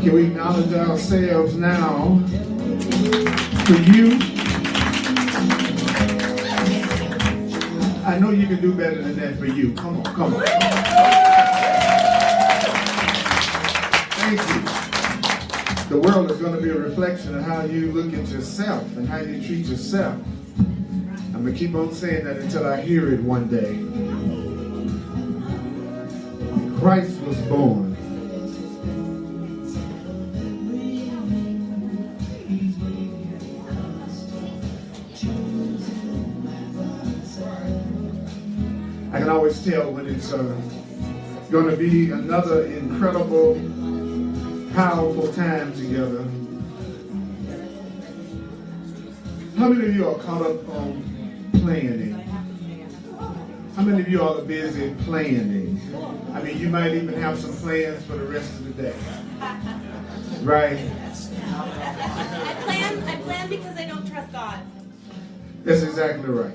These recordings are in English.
Can we acknowledge ourselves now for you? I know you can do better than that for you. Come on, come on. Thank you. The world is going to be a reflection of how you look at yourself and how you treat yourself. I'm going to keep on saying that until I hear it one day. Christ was born. I can always tell when it's going to be another incredible, powerful time together. How many of you are caught up on planning? How many of you are busy planning? I mean, you might even have some plans for the rest of the day. Right? I plan because I don't trust God. That's exactly right.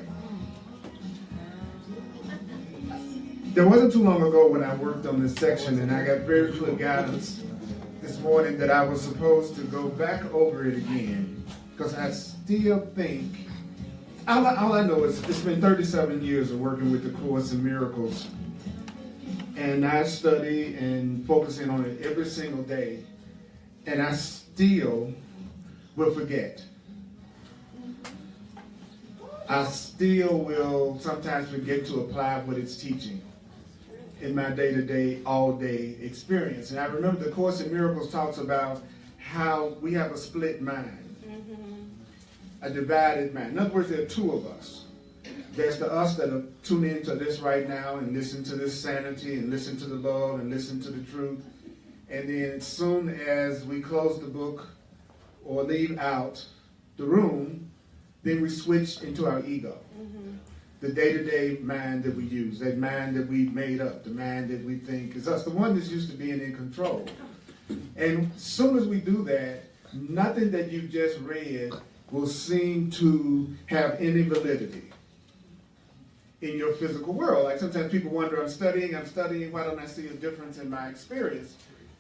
There wasn't too long ago when I worked on this section and I got very clear guidance this morning that I was supposed to go back over it again because I still think, all I know is it's been 37 years of working with the Course in Miracles, and I study and focusing on it every single day, and I still will forget. I still will sometimes forget to apply what it's teaching in my day-to-day, all-day experience. And I remember the Course in Miracles talks about how we have a split mind, a divided mind. In other words, there are two of us. There's the us that are tuned into this right now and listen to this sanity and listen to the love and listen to the truth. And then as soon as we close the book or leave out the room, then we switch into our ego. The day-to-day mind that we use, that mind that we made up, the mind that we think is us, the one that's used to being in control. And as soon as we do that, nothing that you just read will seem to have any validity in your physical world. Like sometimes people wonder, I'm studying, why don't I see a difference in my experience?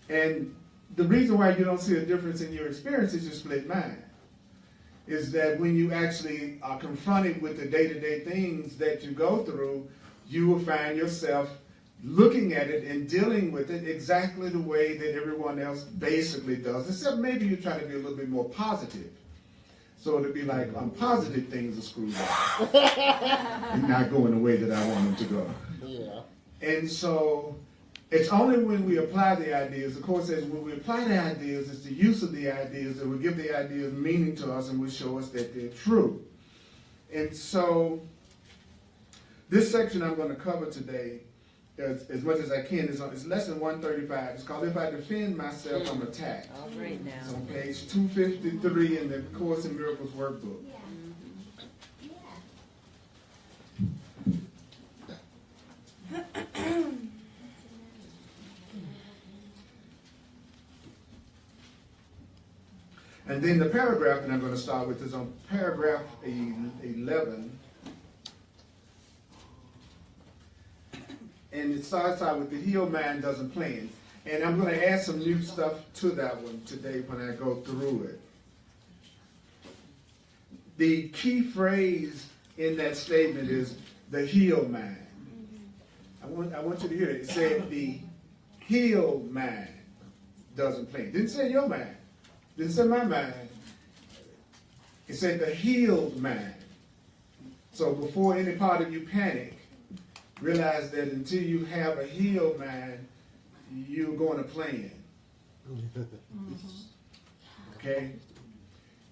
And the reason why you don't see a difference in your experience is your split mind. Is that when you actually are confronted with the day-to-day things that you go through, you will find yourself looking at it and dealing with it exactly the way that everyone else basically does, except maybe you try to be a little bit more positive. So it'll be like, positive things are screwed up and not going the way that I want them to go. Yeah. And so it's only when we apply the ideas, the Course says when we apply the ideas, it's the use of the ideas that will give the ideas meaning to us and will show us that they're true. And so this section I'm going to cover today, as much as I can, is lesson 135. It's called If I Defend Myself from Attack. All right now. It's on page 253 in the Course in Miracles workbook. And then the paragraph that I'm going to start with is on paragraph 11. And it starts out with the healed mind doesn't plan. And I'm going to add some new stuff to that one today when I go through it. The key phrase in that statement is the healed mind. I want you to hear it. It said the healed mind doesn't plan. It didn't say your mind. Didn't say my mind. It said the healed mind. So before any part of you panic, realize that until you have a healed mind, you're going to plan. Okay?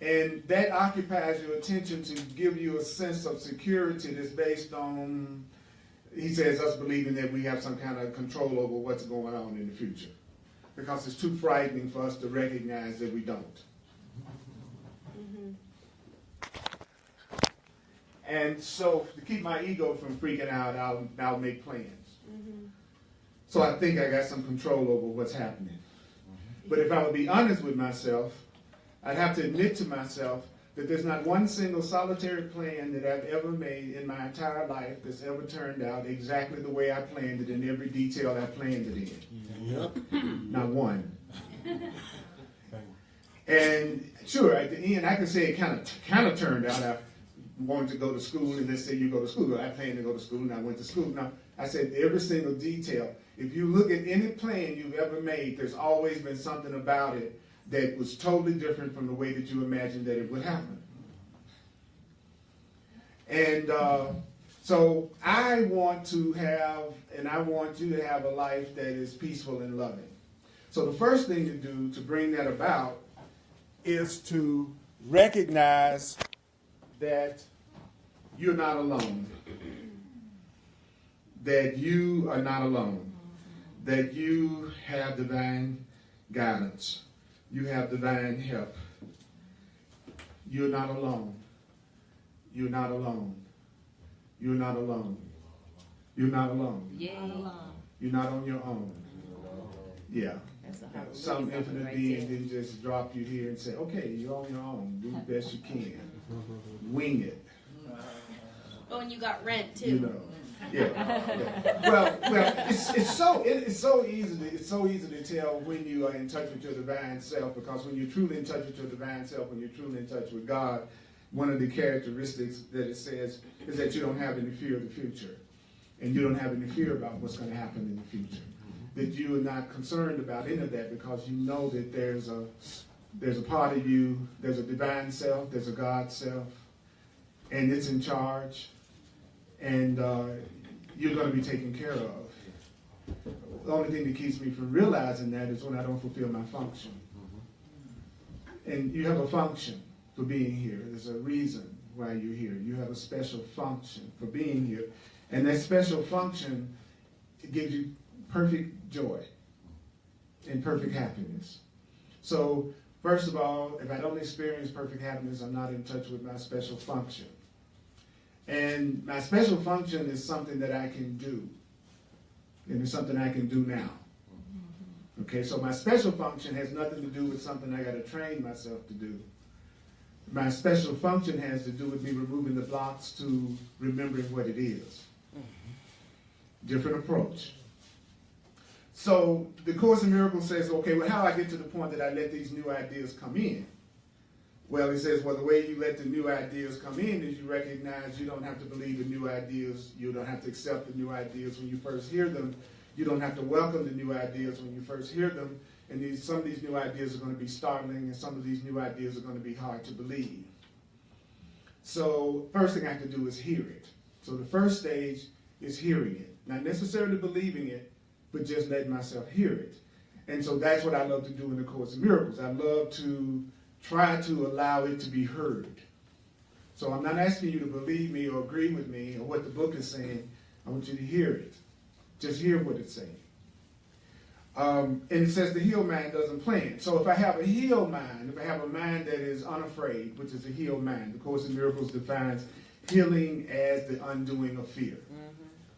And that occupies your attention to give you a sense of security that's based on, he says, us believing that we have some kind of control over what's going on in the future. Because it's too frightening for us to recognize that we don't. And so to keep my ego from freaking out, I'll make plans. So I think I got some control over what's happening. But if I would be honest with myself, I'd have to admit to myself that there's not one single solitary plan that I've ever made in my entire life that's ever turned out exactly the way I planned it in every detail I planned it in. Yep. Not one. And sure, at the end, I can say it kind of turned out. I wanted to go to school, and let's say you go to school. I planned to go to school, and I went to school. Now, I said every single detail. If you look at any plan you've ever made, there's always been something about it that was totally different from the way that you imagined that it would happen. And so I want to have, and I want you to have a life that is peaceful and loving. So the first thing to do to bring that about is to recognize that you're not alone. That you are not alone. That you have divine guidance. You have divine help. You're not alone. You're not alone. You're not alone. You're not alone. Yeah. You're not on your own. Yeah. Some infinite being didn't just drop you here and say, okay, you're on your own. Do the best you can. Wing it. Oh, and you got rent too. You know. Yeah. Well, it's so easy to tell when you are in touch with your divine self, because when you're truly in touch with your divine self, when you're truly in touch with God, one of the characteristics that it says is that you don't have any fear of the future, and you don't have any fear about what's going to happen in the future. That you are not concerned about any of that, because you know that there's a part of you, there's a divine self, there's a God self, and it's in charge, and you're going to be taken care of. The only thing that keeps me from realizing that is when I don't fulfill my function. And you have a function for being here. There's a reason why you're here. You have a special function for being here. And that special function gives you perfect joy and perfect happiness. So, first of all, if I don't experience perfect happiness, I'm not in touch with my special function. And my special function is something that I can do. And it's something I can do now. Okay, so my special function has nothing to do with something I got to train myself to do. My special function has to do with me removing the blocks to remembering what it is. Different approach. So the Course in Miracles says, okay, well, how do I get to the point that I let these new ideas come in? Well, it says, well, the way you let the new ideas come in is you recognize you don't have to believe the new ideas. You don't have to accept the new ideas when you first hear them. You don't have to welcome the new ideas when you first hear them. And some of these new ideas are going to be startling, and some of these new ideas are going to be hard to believe. So first thing I have to do is hear it. So the first stage is hearing it. Not necessarily believing it, but just letting myself hear it. And so that's what I love to do in the Course in Miracles. I love to try to allow it to be heard. So I'm not asking you to believe me or agree with me or what the book is saying. I want you to hear it. Just hear what it's saying. And it says the healed mind doesn't plan. So if I have a healed mind, if I have a mind that is unafraid, which is a healed mind, the Course in Miracles defines healing as the undoing of fear.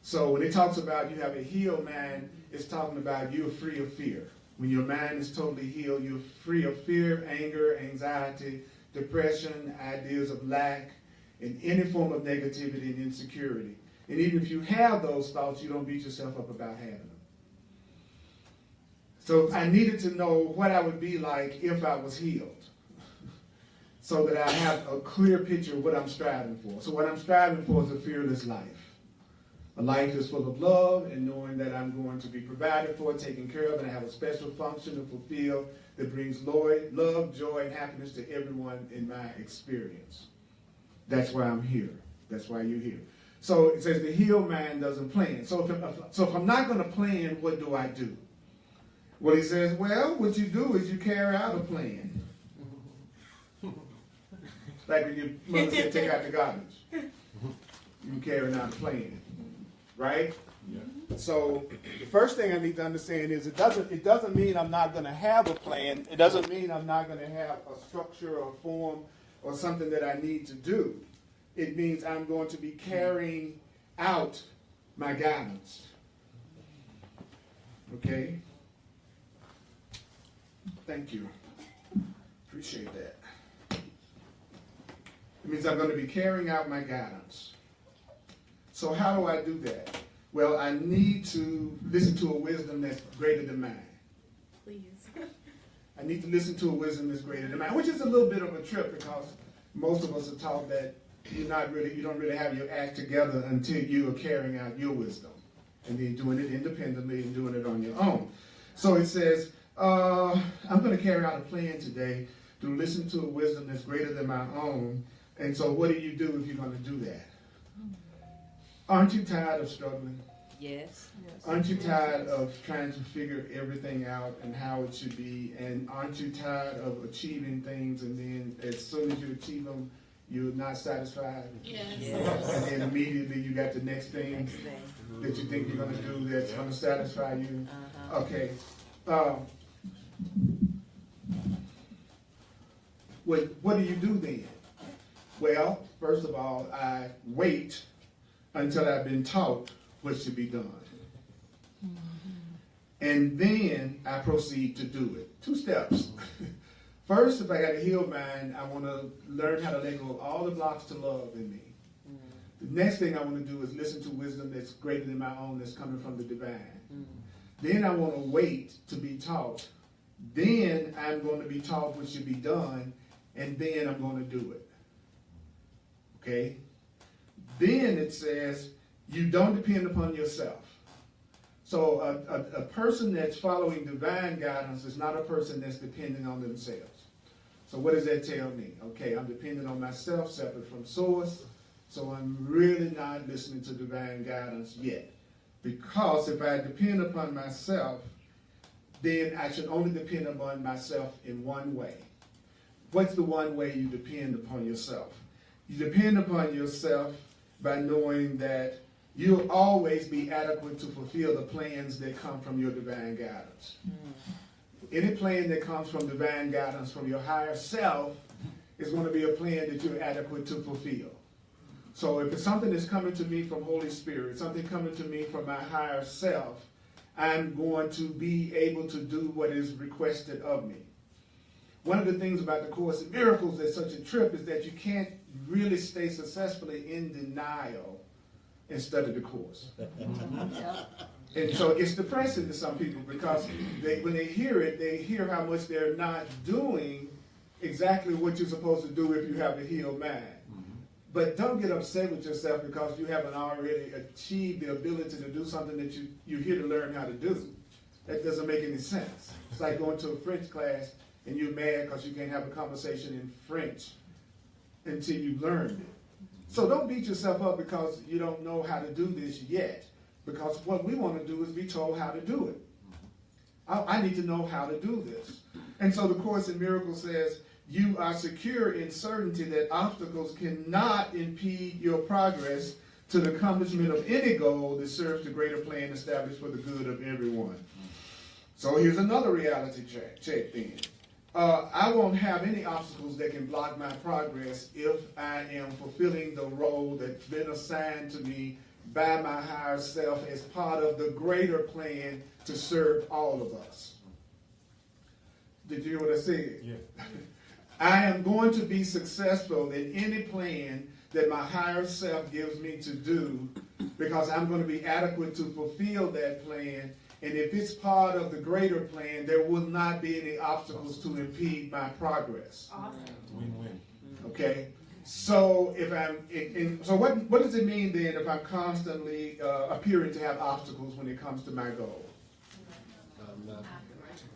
So when it talks about you have a healed mind, it's talking about you're free of fear. When your mind is totally healed, you're free of fear, anger, anxiety, depression, ideas of lack, and any form of negativity and insecurity. And even if you have those thoughts, you don't beat yourself up about having them. So I needed to know what I would be like if I was healed, so that I have a clear picture of what I'm striving for. So what I'm striving for is a fearless life. A life that's full of love and knowing that I'm going to be provided for, taken care of, and I have a special function to fulfill that brings love, joy, and happiness to everyone in my experience. That's why I'm here. That's why you're here. So it says the healed mind doesn't plan. So if I'm not going to plan, what do I do? Well, he says, well, what you do is you carry out a plan. Like when your mother said, take out the garbage. You carry out a plan. Right? Yeah. So the first thing I need to understand is it doesn't mean I'm not going to have a plan. It doesn't mean I'm not going to have a structure or a form or something that I need to do. It means I'm going to be carrying out my guidance. Okay? Thank you. Appreciate that. It means I'm going to be carrying out my guidance. So how do I do that? Well, I need to listen to a wisdom that's greater than mine. Please. I I need to listen to a wisdom that's greater than mine, which is a little bit of a trip because most of us are taught that you don't really have your act together until you are carrying out your wisdom. And then doing it independently and doing it on your own. So it says, I'm going to carry out a plan today to listen to a wisdom that's greater than my own. And so what do you do if you're going to do that? Aren't you tired of struggling? Yes. Aren't you tired of trying to figure everything out and how it should be? And aren't you tired of achieving things and then as soon as you achieve them, you're not satisfied? Yes. And then immediately you got the next thing that you think you're going to do that's going to satisfy you. Okay. What do you do then? Well, first of all, I wait until I've been taught what should be done. And then I proceed to do it. 2 steps. First, if I got a healed mind, I want to learn how to let go of all the blocks to love in me. The next thing I want to do is listen to wisdom that's greater than my own, that's coming from the divine. Then I want to wait to be taught. Then I'm going to be taught what should be done, and then I'm going to do it. Okay? Then it says, you don't depend upon yourself. So a person that's following divine guidance is not a person that's dependent on themselves. So what does that tell me? Okay, I'm dependent on myself, separate from source. So I'm really not listening to divine guidance yet. Because if I depend upon myself, then I should only depend upon myself in one way. What's the one way you depend upon yourself? You depend upon yourself by knowing that you'll always be adequate to fulfill the plans that come from your divine guidance. Any plan that comes from divine guidance from your higher self is going to be a plan that you're adequate to fulfill. So if it's something that's coming to me from Holy Spirit, something coming to me from my higher self, I'm going to be able to do what is requested of me. One of the things about the Course in Miracles that's such a trip is that you can't really stay successfully in denial and study the Course. And so it gets depressing to some people because when they hear it, they hear how much they're not doing exactly what you're supposed to do if you have a healed mind. But don't get upset with yourself because you haven't already achieved the ability to do something that you're here to learn how to do. That doesn't make any sense. It's like going to a French class and you're mad because you can't have a conversation in French until you've learned it. So don't beat yourself up because you don't know how to do this yet. Because what we want to do is be told how to do it. I need to know how to do this. And so the Course in Miracles says, you are secure in certainty that obstacles cannot impede your progress to the accomplishment of any goal that serves the greater plan established for the good of everyone. So here's another reality check then. I won't have any obstacles that can block my progress if I am fulfilling the role that's been assigned to me by my higher self as part of the greater plan to serve all of us. Did you hear what I said? Yeah. I am going to be successful in any plan that my higher self gives me to do because I'm going to be adequate to fulfill that plan. And if it's part of the greater plan, there will not be any obstacles to impede my progress. Awesome. Win-win. Okay? So if so what does it mean then if I'm constantly appearing to have obstacles when it comes to my goal?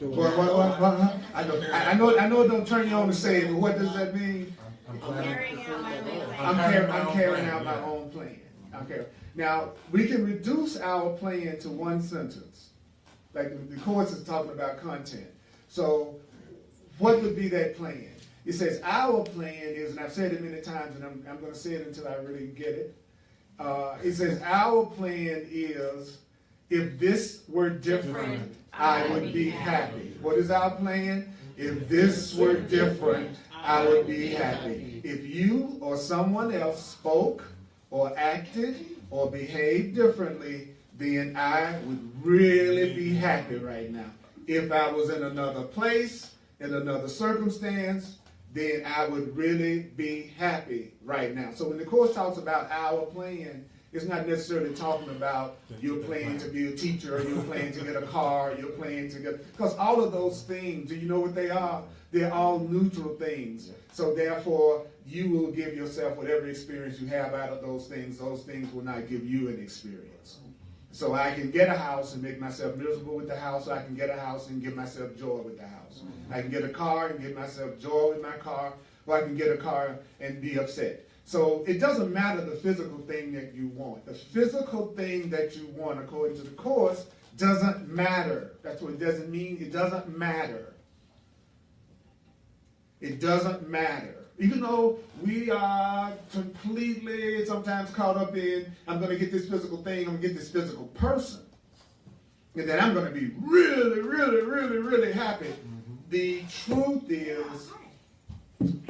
I know it don't turn you on to say it, but what does that mean? I'm carrying out my own plan. I'm carrying out my own plan. Now, we can reduce our plan to one sentence. Like the Course is talking about content. So what would be that plan? It says our plan is, and I've said it many times, and I'm going to say it until I really get it. It says our plan is, if this were different, I would be happy. What is our plan? If this were different, I would be happy. If you or someone else spoke or acted or behaved differently, then I would really be happy right now. If I was in another place, in another circumstance, then I would really be happy right now. So when the Course talks about our plan, It's not necessarily talking about you're planning to be a teacher, or you're planning to get a car, or you're planning to get, because all of those things, do you know what they are? They're all neutral things. So therefore, you will give yourself whatever experience you have out of those things. Those things will not give you an experience. So I can get a house and make myself miserable with the house. I can get a house and give myself joy with the house. I can get a car and give myself joy with my car, or I can get a car and be upset. So it doesn't matter the physical thing that you want. The physical thing that you want, according to the Course, doesn't matter. That's what it doesn't mean. It doesn't matter. It doesn't matter. Even though we are completely sometimes caught up in, I'm going to get this physical thing, I'm going to get this physical person, and then I'm going to be really, really, really, really happy. The truth is,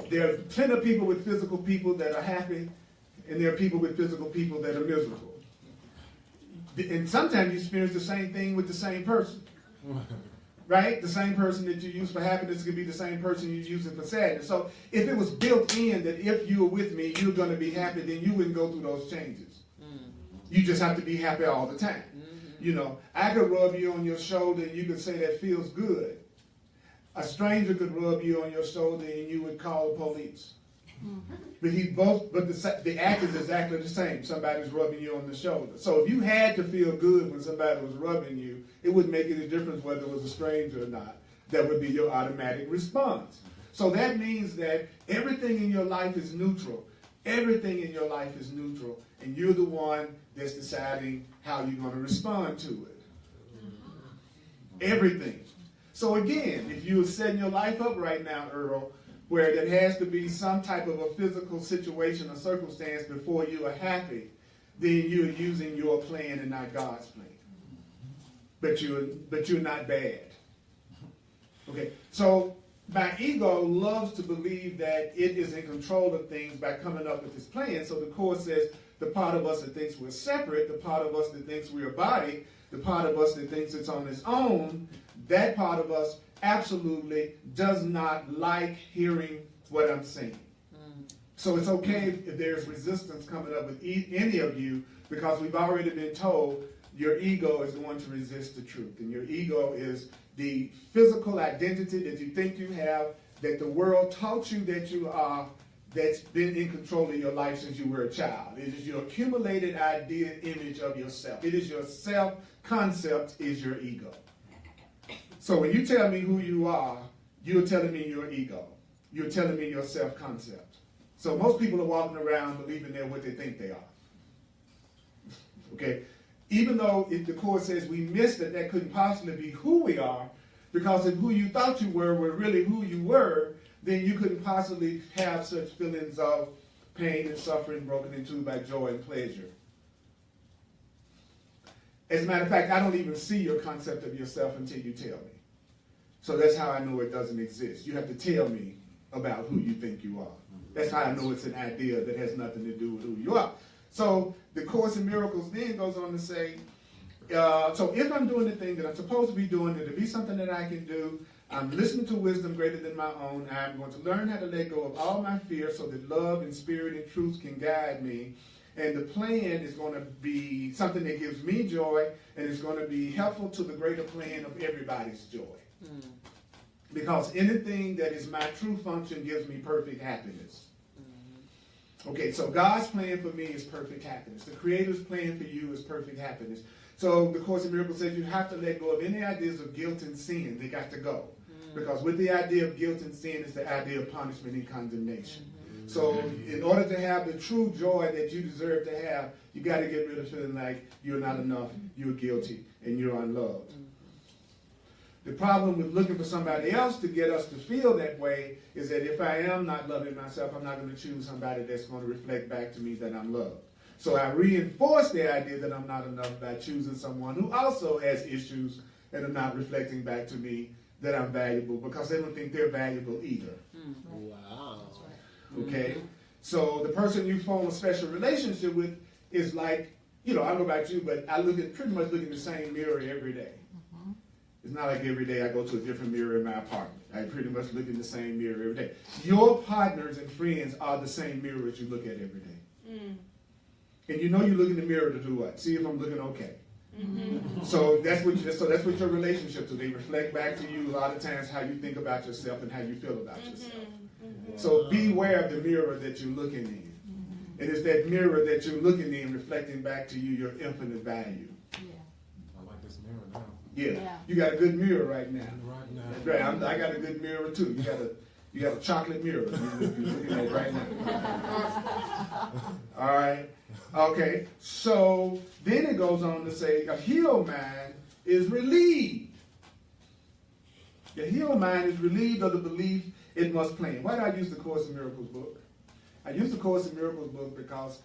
there are plenty of people with physical people that are happy, and there are people with physical people that are miserable. And sometimes you experience the same thing with the same person. Right? The same person that you use for happiness could be the same person you use for sadness. So if it was built in that if you're with me, you're going to be happy, then you wouldn't go through those changes. You just have to be happy all the time. You know, I could rub you on your shoulder and you could say that feels good. A stranger could rub you on your shoulder and you would call the police. But the act is exactly the same. Somebody's rubbing you on the shoulder. So if you had to feel good when somebody was rubbing you, it wouldn't make any difference whether it was a stranger or not. That would be your automatic response. So that means that everything in your life is neutral. Everything in your life is neutral. And you're the one that's deciding how you're going to respond to it. Everything. So again, if you're setting your life up right now, Earl, where there has to be some type of a physical situation or circumstance before you are happy, then you're using your plan and not God's plan. But you're not bad. Okay, so my ego loves to believe that it is in control of things by coming up with this plan. So the Course says the part of us that thinks we're separate, the part of us that thinks we're a body, the part of us that thinks it's on its own, that part of us absolutely does not like hearing what I'm saying. So it's okay if there's resistance coming up with any of you, because we've already been told your ego is going to resist the truth. And your ego is the physical identity that you think you have, that the world taught you that you are, that's been in control of your life since you were a child. It is your accumulated idea, image of yourself. It is your self-concept is your ego. So when you tell me who you are, you're telling me your ego. You're telling me your self-concept. So most people are walking around believing they're what they think they are. Okay? Even though if the Course says we missed it, that couldn't possibly be who we are, because if who you thought you were really who you were, then you couldn't possibly have such feelings of pain and suffering broken into by joy and pleasure. As a matter of fact, I don't even see your concept of yourself until you tell me. So that's how I know it doesn't exist. You have to tell me about who you think you are. That's how I know it's an idea that has nothing to do with who you are. So the Course in Miracles then goes on to say, so if I'm doing the thing that I'm supposed to be doing, it'll be something that I can do. I'm listening to wisdom greater than my own. I'm going to learn how to let go of all my fear so that love and spirit and truth can guide me. And the plan is going to be something that gives me joy, and it's going to be helpful to the greater plan of everybody's joy. Because anything that is my true function gives me perfect happiness. Okay, so God's plan for me is perfect happiness. The Creator's plan for you is perfect happiness. So the Course in Miracles says you have to let go of any ideas of guilt and sin. They got to go. Because with the idea of guilt and sin is the idea of punishment and condemnation. So in order to have the true joy that you deserve to have, you got to get rid of feeling like you're not enough, you're guilty, and you're unloved. The problem with looking for somebody else to get us to feel that way is that if I am not loving myself, I'm not going to choose somebody that's going to reflect back to me that I'm loved. So I reinforce the idea that I'm not enough by choosing someone who also has issues and are not reflecting back to me that I'm valuable, because they don't think they're valuable either. Wow. Okay? So the person you form a special relationship with is like, you know, I don't know about you, but I pretty much look in the same mirror every day. It's not like every day I go to a different mirror in my apartment. I pretty much look in the same mirror every day. Your partners and friends are the same mirrors you look at every day. And you know you look in the mirror to do what? See if I'm looking okay. So that's what your relationships do. They reflect back to you a lot of times how you think about yourself and how you feel about yourself. So beware of the mirror that you're looking in. And it's that mirror that you're looking in reflecting back to you your infinite value. I like this mirror now. Yeah. You got a good mirror right now. Right now. That's right. I got a good mirror too. You got a chocolate mirror you're looking at right now. All right. Okay. So then it goes on to say a healed mind is relieved. The healed mind is relieved of the belief it must plan. Why do I use the Course in Miracles book? I use the Course in Miracles book because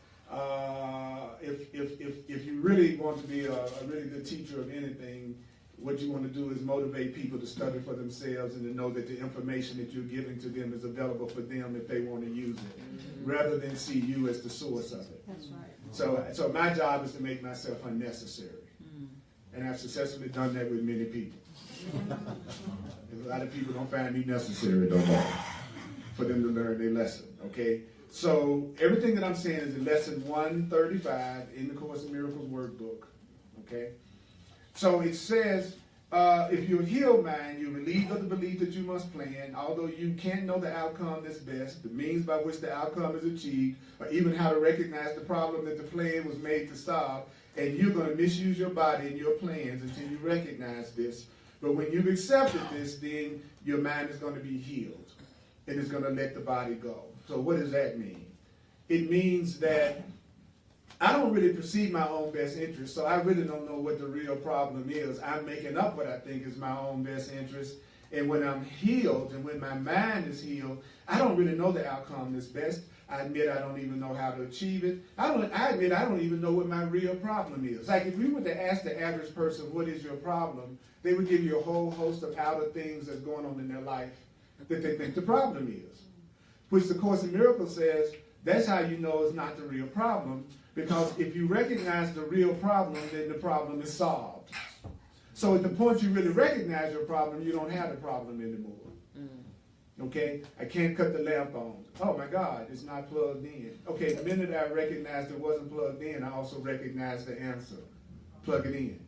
if you really want to be a really good teacher of anything, what you want to do is motivate people to study for themselves and to know that the information that you're giving to them is available for them if they want to use it, rather than see you as the source of it. That's right. So my job is to make myself unnecessary. And I've successfully done that with many people. A lot of people don't find me necessary no more for them to learn their lesson, okay? So everything that I'm saying is in lesson 135 in the Course in Miracles workbook, okay? So it says, if you're a healed mind, you're relieved of the belief that you must plan, although you can't know the outcome that's best, the means by which the outcome is achieved, or even how to recognize the problem that the plan was made to solve, and you're going to misuse your body and your plans until you recognize this. But when you've accepted this, then your mind is going to be healed, and it's going to let the body go. So what does that mean? It means that I don't really perceive my own best interest, so I really don't know what the real problem is. I'm making up what I think is my own best interest. And when I'm healed and when my mind is healed, I don't really know the outcome that's best. I admit I don't even know how to achieve it. I admit I don't even know what my real problem is. Like if we were to ask the average person, what is your problem? They would give you a whole host of outer things that's going on in their life that they think the problem is. Which the Course in Miracles says, that's how you know it's not the real problem. Because if you recognize the real problem, then the problem is solved. So at the point you really recognize your problem, you don't have the problem anymore. Okay? I can't cut the lamp on. Oh my God, it's not plugged in. Okay, the minute I recognized it wasn't plugged in, I also recognized the answer. Plug it in.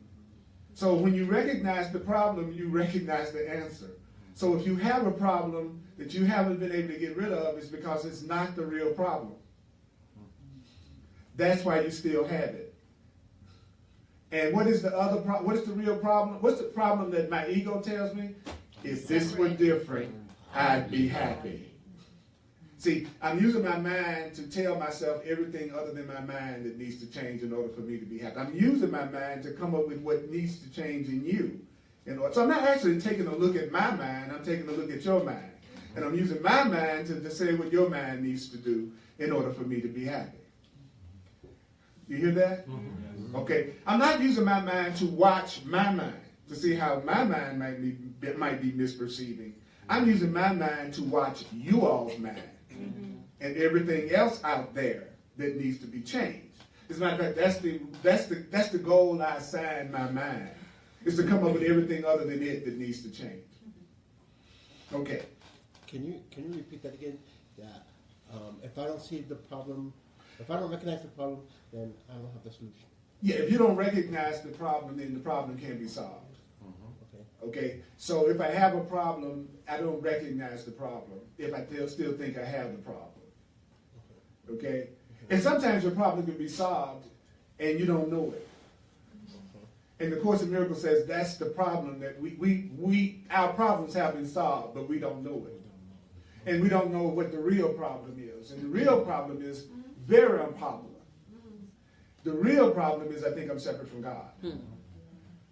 So when you recognize the problem, you recognize the answer. So if you have a problem that you haven't been able to get rid of, it's because it's not the real problem. That's why you still have it. And what is the other problem? What is the real problem? What's the problem that my ego tells me? If this were different, I'd be happy. See, I'm using my mind to tell myself everything other than my mind that needs to change in order for me to be happy. I'm using my mind to come up with what needs to change in you. So I'm not actually taking a look at my mind, I'm taking a look at your mind. And I'm using my mind to say what your mind needs to do in order for me to be happy. You hear that? Okay. I'm not using my mind to watch my mind, to see how my mind might be misperceiving. I'm using my mind to watch you all's mind and everything else out there that needs to be changed. As a matter of fact, that's the goal I assigned my mind, is to come up with everything other than it that needs to change. Okay. Can you repeat that again? Yeah. If I don't see the problem, if I don't recognize the problem, then I don't have the solution. Yeah, if you don't recognize the problem, then the problem can't be solved. Okay, so if I have a problem, I don't recognize the problem if I still think I have the problem. Okay? And sometimes your problem can be solved and you don't know it. And the Course in Miracles says that's the problem, that our problems have been solved, but we don't know it. And we don't know what the real problem is. And the real problem is very unpopular. The real problem is I think I'm separate from God.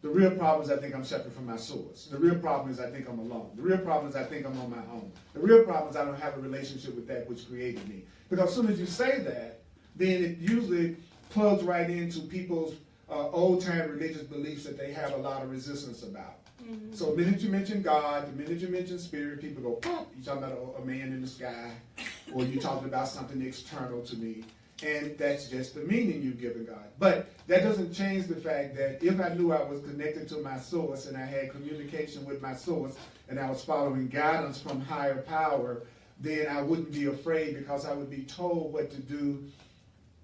The real problem is I think I'm separate from my source. The real problem is I think I'm alone. The real problem is I think I'm on my own. The real problem is I don't have a relationship with that which created me. Because as soon as you say that, then it usually plugs right into people's old-time religious beliefs that they have a lot of resistance about. So the minute you mention God, the minute you mention spirit, people go, oh, you're talking about a man in the sky, or you're talking about something external to me. And that's just the meaning you've given God. But that doesn't change the fact that if I knew I was connected to my source and I had communication with my source and I was following guidance from higher power, then I wouldn't be afraid because I would be told what to do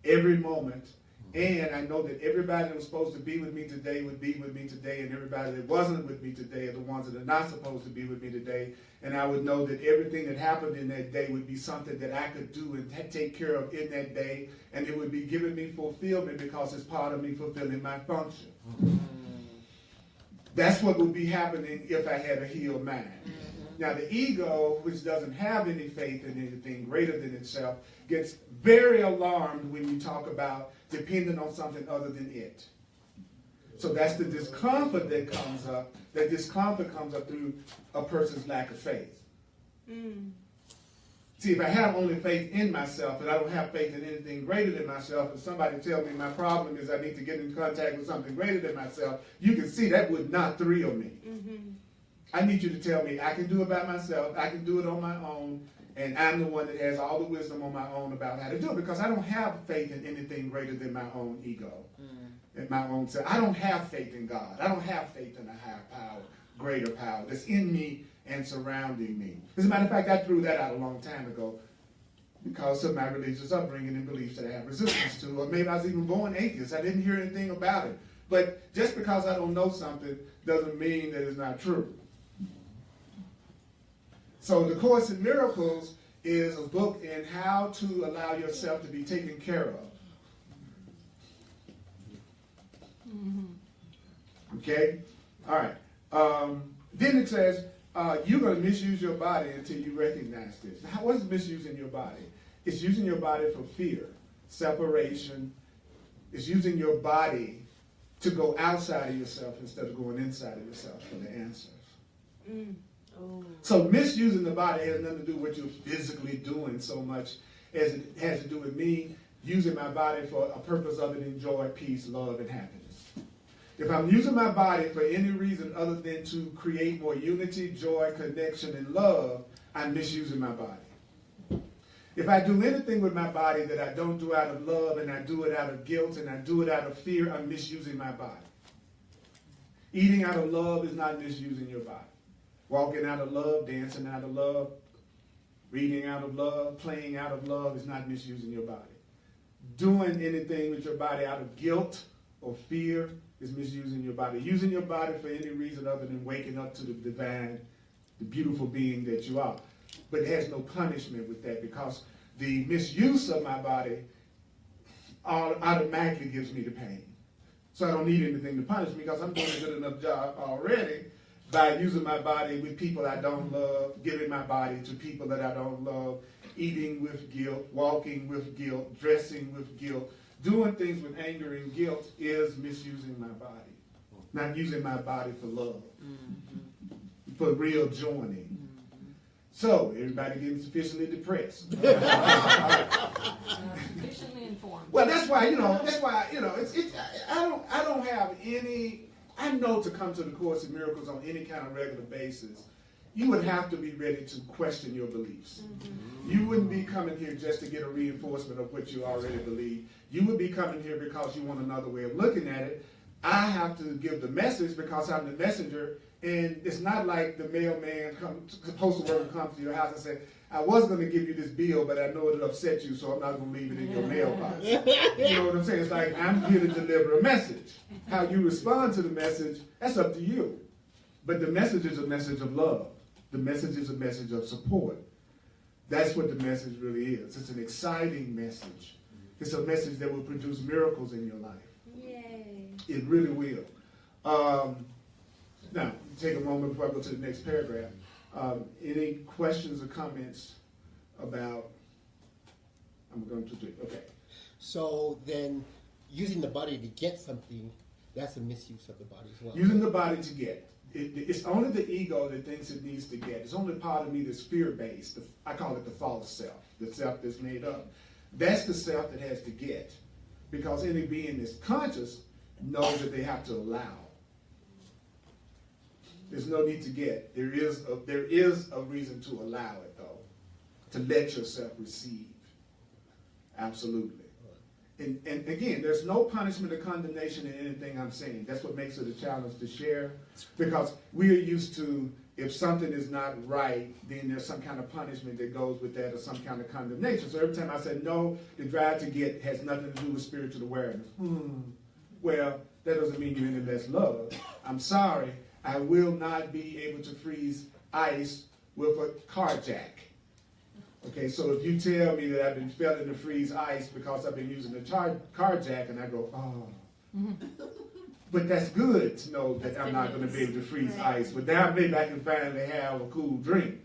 every moment And I know that everybody that was supposed to be with me today would be with me today, and everybody that wasn't with me today are the ones that are not supposed to be with me today. And I would know that everything that happened in that day would be something that I could do and take care of in that day, and it would be giving me fulfillment because it's part of me fulfilling my function. That's what would be happening if I had a healed mind. Now the ego, which doesn't have any faith in anything greater than itself, gets very alarmed when you talk about depending on something other than it. So that's the discomfort that comes up. That discomfort comes up through a person's lack of faith. See, if I have only faith in myself and I don't have faith in anything greater than myself, and somebody tells me my problem is I need to get in contact with something greater than myself, you can see that would not thrill me. I need you to tell me I can do it by myself, I can do it on my own, and I'm the one that has all the wisdom on my own about how to do it, because I don't have faith in anything greater than my own ego and my own self. I don't have faith in God. I don't have faith in a higher power, greater power that's in me and surrounding me. As a matter of fact, I threw that out a long time ago because of my religious upbringing and beliefs that I have resistance to, or maybe I was even born atheist. I didn't hear anything about it. But just because I don't know something doesn't mean that it's not true. So the Course in Miracles is a book in how to allow yourself to be taken care of. Okay? All right. Then it says, you're going to misuse your body until you recognize this. Now, what is misusing your body? It's using your body for fear, separation. It's using your body to go outside of yourself instead of going inside of yourself for the answers. So misusing the body has nothing to do with what you're physically doing so much as it has to do with me using my body for a purpose other than joy, peace, love, and happiness. If I'm using my body for any reason other than to create more unity, joy, connection, and love, I'm misusing my body. If I do anything with my body that I don't do out of love, and I do it out of guilt, and I do it out of fear, I'm misusing my body. Eating out of love is not misusing your body. Walking out of love, dancing out of love, reading out of love, playing out of love is not misusing your body. Doing anything with your body out of guilt or fear is misusing your body. Using your body for any reason other than waking up to the divine, the beautiful being that you are. But it has no punishment with that, because the misuse of my body automatically gives me the pain. So I don't need anything to punish me, because I'm doing a good enough job already by using my body with people I don't love, giving my body to people that I don't love, eating with guilt, walking with guilt, dressing with guilt. Doing things with anger and guilt is misusing my body. Not using my body for love, for real joining. So, everybody getting sufficiently depressed. Sufficiently informed. Well, that's why, I don't have any, I know to come to the Course in Miracles on any kind of regular basis, you would have to be ready to question your beliefs. You wouldn't be coming here just to get a reinforcement of what you already believe. You would be coming here because you want another way of looking at it. I have to give the message because I'm the messenger, and it's not like the mailman, postal worker comes to your house and says, I was going to give you this bill, but I know it'll upset you, so I'm not going to leave it in your mailbox. You know what I'm saying? It's like, I'm here to deliver a message. How you respond to the message, that's up to you. But the message is a message of love. The message is a message of support. That's what the message really is. It's an exciting message. It's a message that will produce miracles in your life. Yay. It really will. Now, take a moment before I go to the next paragraph. Any questions or comments about, I'm going to do, okay. So then, using the body to get something, that's a misuse of the body as well. Using the body to get. It's only the ego that thinks it needs to get. It's only part of me that's fear-based. I call it the false self, the self that's made up. That's the self that has to get. Because any being that's conscious knows that they have to allow. There's no need to get. There is a reason to allow it, though. To let yourself receive. Absolutely. And again, there's no punishment or condemnation in anything I'm saying. That's what makes it a challenge to share, because we are used to if something is not right, then there's some kind of punishment that goes with that or some kind of condemnation. So every time I say no, the drive to get has nothing to do with spiritual awareness. Well, that doesn't mean you're any less loved. I'm sorry, I will not be able to freeze ice with a car jack. Okay, so if you tell me that I've been failing to freeze ice because I've been using the car jack, and I go, oh. But that's good to know that I'm not going to be able to freeze ice. But now maybe I can finally have a cool drink.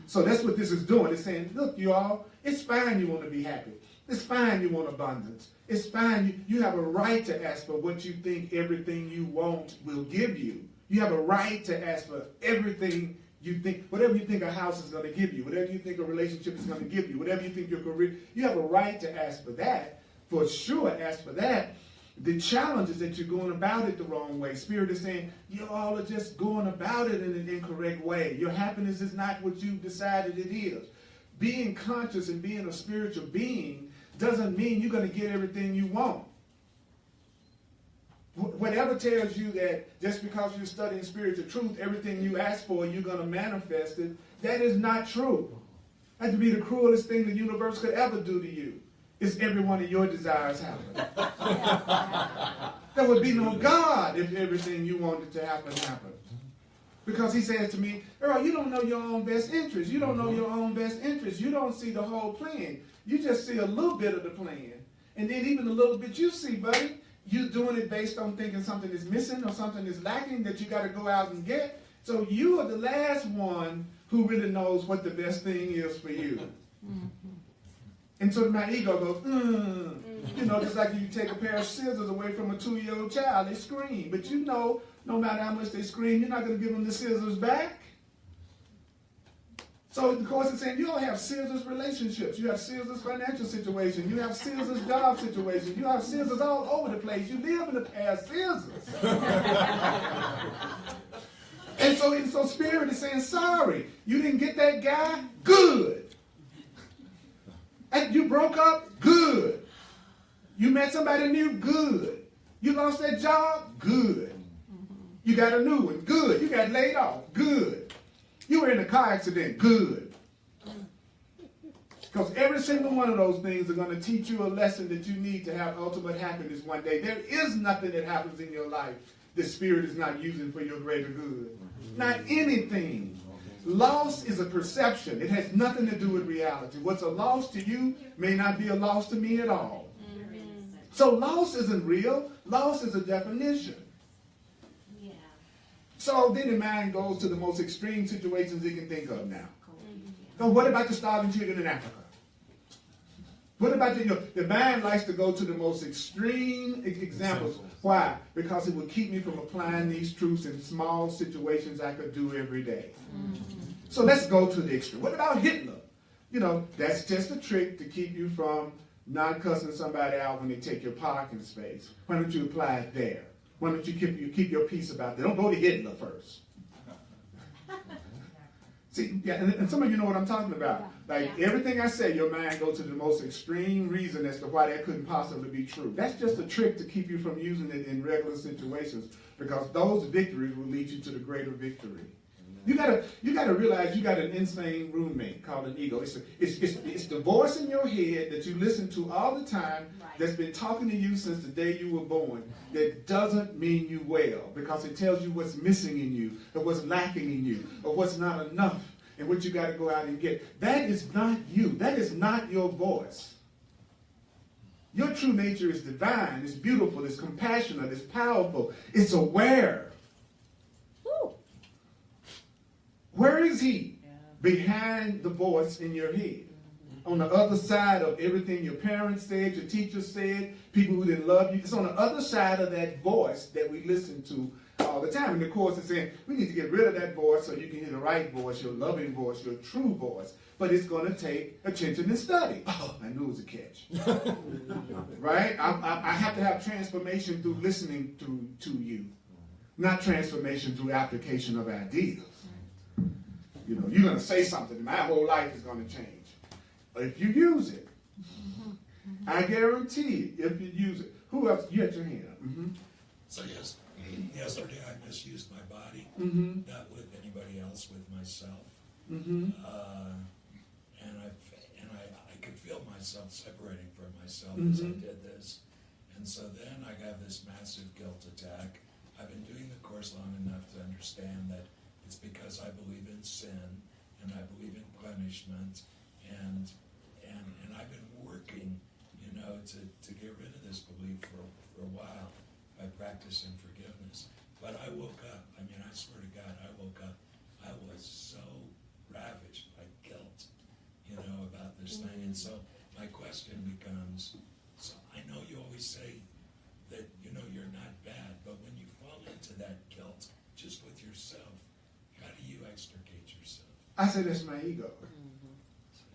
So that's what this is doing. It's saying, look, you all, it's fine you want to be happy. It's fine you want abundance. It's fine you have a right to ask for what you think everything you want will give you. You have a right to ask for everything you think, whatever you think a house is going to give you, whatever you think a relationship is going to give you, whatever you think your career, you have a right to ask for that. For sure, ask for that. The challenge is that you're going about it the wrong way. Spirit is saying, you all are just going about it in an incorrect way. Your happiness is not what you've decided it is. Being conscious and being a spiritual being doesn't mean you're going to get everything you want. Whatever tells you that just because you're studying spiritual truth, everything you ask for, you're going to manifest it, that is not true. That would be the cruelest thing the universe could ever do to you. Is every one of your desires happen? There would be no God if everything you wanted to happen happened. Because he says to me, Earl, you don't know your own best interest. You don't know your own best interest. You don't see the whole plan. You just see a little bit of the plan. And then even the little bit you see, buddy, you're doing it based on thinking something is missing or something is lacking that you got to go out and get. So you are the last one who really knows what the best thing is for you. And so my ego goes, You know, just like if you take a pair of scissors away from a 2-year-old child, they scream. But you know, no matter how much they scream, you're not going to give them the scissors back. So the course is saying you don't have scissors relationships. You have scissors financial situation. You have scissors job situation. You have scissors all over the place. You live in a pair of scissors. and so Spirit is saying, sorry, you didn't get that guy? Good. And you broke up? Good. You met somebody new? Good. You lost that job? Good. You got a new one? Good. You got laid off? Good. You were in a car accident? Good. Because every single one of those things are going to teach you a lesson that you need to have ultimate happiness one day. There is nothing that happens in your life the Spirit is not using for your greater good. Not anything. Loss is a perception. It has nothing to do with reality. What's a loss to you may not be a loss to me at all. So loss isn't real. Loss is a definition. Yeah. So then the mind goes to the most extreme situations it can think of now. So what about the starving children in Africa? What about the mind likes to go to the most extreme examples. Why? Because it would keep me from applying these truths in small situations I could do every day. So let's go to the extreme. What about Hitler? You know, that's just a trick to keep you from not cussing somebody out when they take your parking space. Why don't you apply it there? Why don't you keep your peace about that? Don't go to Hitler first. See, yeah, and some of you know what I'm talking about. Like everything I say, your mind goes to the most extreme reason as to why that couldn't possibly be true. That's just a trick to keep you from using it in regular situations, because those victories will lead you to the greater victory. You gotta realize you got an insane roommate called an ego. It's the voice in your head that you listen to all the time, that's been talking to you since the day you were born, that doesn't mean you well, because it tells you what's missing in you, or what's lacking in you, or what's not enough, and what you got to go out and get. That is not you. That is not your voice. Your true nature is divine, it's beautiful, it's compassionate, it's powerful, it's aware. Where is he? Behind the voice in your head. On the other side of everything your parents said, your teachers said, people who didn't love you. It's on the other side of that voice that we listen to all the time. And the Course is saying, we need to get rid of that voice so you can hear the right voice, your loving voice, your true voice. But it's going to take attention and study. Oh, I knew it was a catch. Right? I have to have transformation through listening to you, not transformation through application of ideas. You know, you're going to say something, and my whole life is going to change. But if you use it, I guarantee if you use it. Who else? You had your hand up. So yes, Yesterday I misused my body, Mm-hmm. not with anybody else, with myself. Mm-hmm. And I could feel myself separating from myself as I Mhm. did this. And so then I got this massive guilt attack. I've been doing the course long enough to understand that it's because I believe in sin and I believe in punishment, and I've been working, to get rid of this belief for a while by practicing forgiveness. But I woke up, I swear to God, I woke up, I was so ravaged by guilt, about this thing. And so my question becomes, so I know you always say that, you're not bad, but when you fall into that guilt, just with yourself, how do you extricate yourself? I say that's my ego.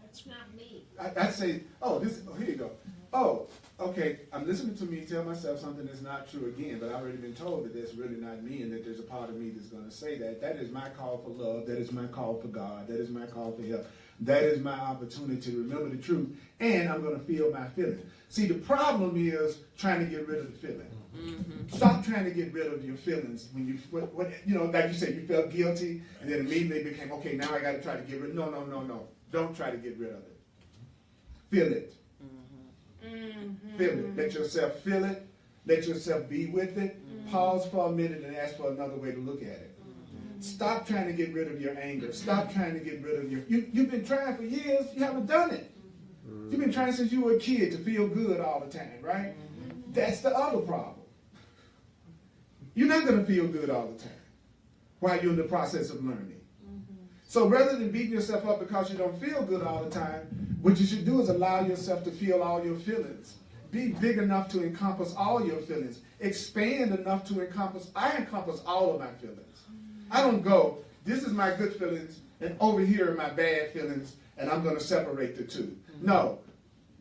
That's not me. I say, here you go. Oh, okay, I'm listening to me tell myself something that's not true again, but I've already been told that that's really not me and that there's a part of me that's going to say that. That is my call for love. That is my call for God. That is my call for help. That is my opportunity to remember the truth, and I'm going to feel my feelings. See, the problem is trying to get rid of the feeling. Mm-hmm. Stop trying to get rid of your feelings when like you said, you felt guilty, and then immediately became, okay, now I got to try to get rid. No. Don't try to get rid of it. Feel it. Mm-hmm. Feel it. Let yourself feel it. Let yourself be with it. Mm-hmm. Pause for a minute and ask for another way to look at it. Mm-hmm. Stop trying to get rid of your anger. Stop trying to get rid of you've been trying for years. You haven't done it. Mm-hmm. You've been trying since you were a kid to feel good all the time, right? Mm-hmm. That's the other problem. You're not going to feel good all the time while you're in the process of learning. So rather than beating yourself up because you don't feel good all the time, what you should do is allow yourself to feel all your feelings. Be big enough to encompass all your feelings. Expand enough to encompass all of my feelings. I don't go, this is my good feelings, and over here are my bad feelings, and I'm going to separate the two. No.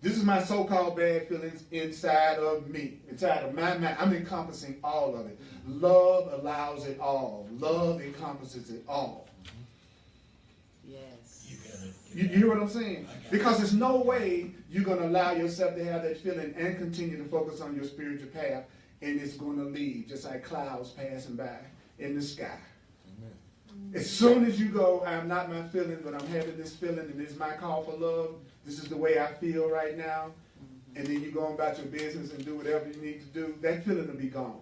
This is my so-called bad feelings inside of me, inside of my mind. I'm encompassing all of it. Love allows it all. Love encompasses it all. Yes. You get it. You hear what I'm saying? Because there's no way you're going to allow yourself to have that feeling and continue to focus on your spiritual path, and it's going to leave just like clouds passing by in the sky. Amen. As soon as you go, I'm not my feeling, but I'm having this feeling, and it's my call for love. This is the way I feel right now. And then you go on about your business and do whatever you need to do. That feeling will be gone.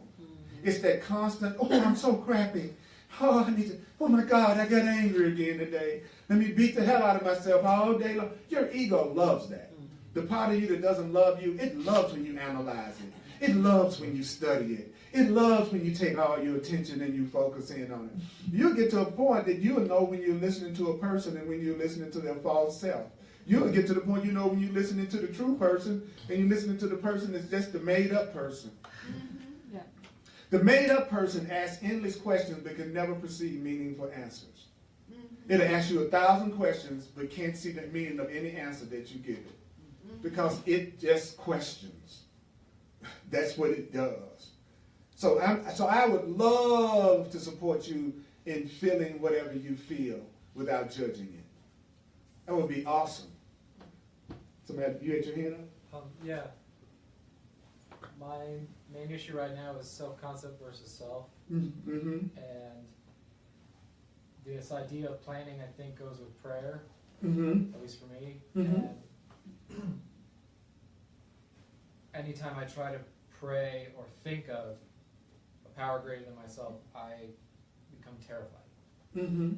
It's that constant, I'm so crappy. Oh my God, I got angry again today. Let me beat the hell out of myself all day long. Your ego loves that. The part of you that doesn't love you, it loves when you analyze it. It loves when you study it. It loves when you take all your attention and you focus in on it. You'll get to a point that you'll know when you're listening to a person and when you're listening to their false self. You'll get to the point you know when you're listening to the true person and you're listening to the person that's just the made-up person. Yeah. The made-up person asks endless questions but can never perceive meaningful answers. It'll ask you 1,000 questions but can't see the meaning of any answer that you give it. Because it just questions. That's what it does. So I would love to support you in feeling whatever you feel without judging it. That would be awesome. Somebody, you had your hand up? Yeah. My main issue right now is self-concept versus self. Mm-hmm. And this idea of planning, I think, goes with prayer, Mm-hmm. at least for me. Mm-hmm. And anytime I try to pray or think of a power greater than myself, I become terrified. Mm-hmm.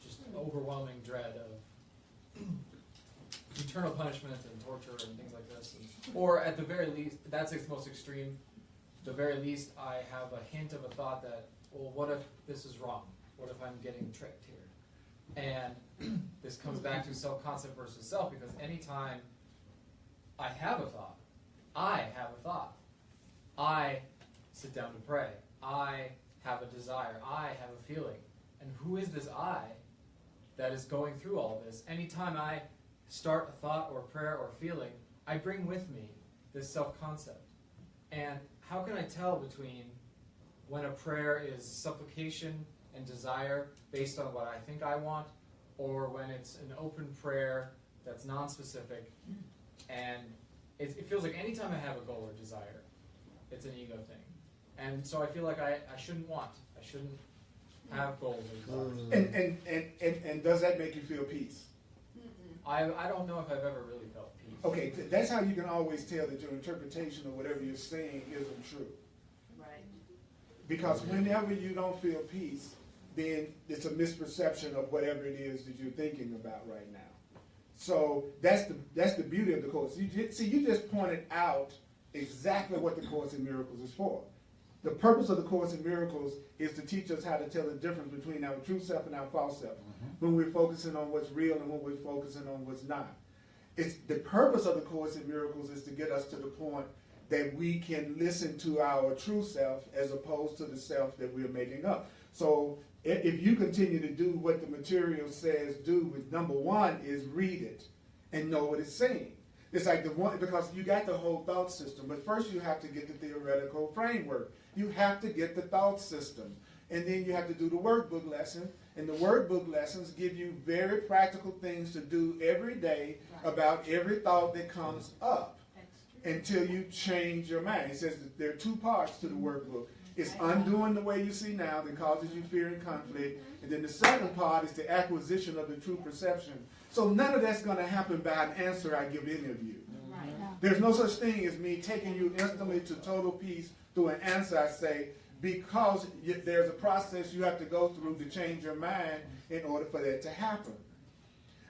Just overwhelming dread of eternal punishment and torture and things like this. Or at the very least, that's its most extreme. The very least, I have a hint of a thought that, well, what if this is wrong? What if I'm getting tricked here? And this comes back to self-concept versus self, because anytime I have a thought, I sit down to pray. I have a desire. I have a feeling. And who is this I that is going through all this? Anytime I start a thought or prayer or feeling, I bring with me this self-concept. And how can I tell between when a prayer is supplication and desire based on what I think I want, or when it's an open prayer that's non-specific, and it feels like anytime I have a goal or desire, it's an ego thing. And so I feel like I shouldn't have goals or desires. And does that make you feel peace? I don't know if I've ever really felt peace. Okay, that's how you can always tell that your interpretation of whatever you're saying isn't true. Right. Because whenever you don't feel peace, then it's a misperception of whatever it is that you're thinking about right now. So that's the beauty of the Course. You just pointed out exactly what the Course in Miracles is for. The purpose of the Course in Miracles is to teach us how to tell the difference between our true self and our false self. When we're focusing on what's real and when we're focusing on what's not. It's the purpose of the Course in Miracles is to get us to the point that we can listen to our true self as opposed to the self that we're making up. So if you continue to do what the material says do, with number one is read it and know what it's saying. It's like the one, because you got the whole thought system, but first you have to get the theoretical framework. You have to get the thought system. And then you have to do the workbook lesson. And the workbook lessons give you very practical things to do every day about every thought that comes up until you change your mind. It says that there are two parts to the workbook. It's undoing the way you see now that causes you fear and conflict. And then the second part is the acquisition of the true perception. So none of that's going to happen by an answer I give any of you. There's no such thing as me taking you instantly to total peace through an answer I say, because there's a process you have to go through to change your mind in order for that to happen.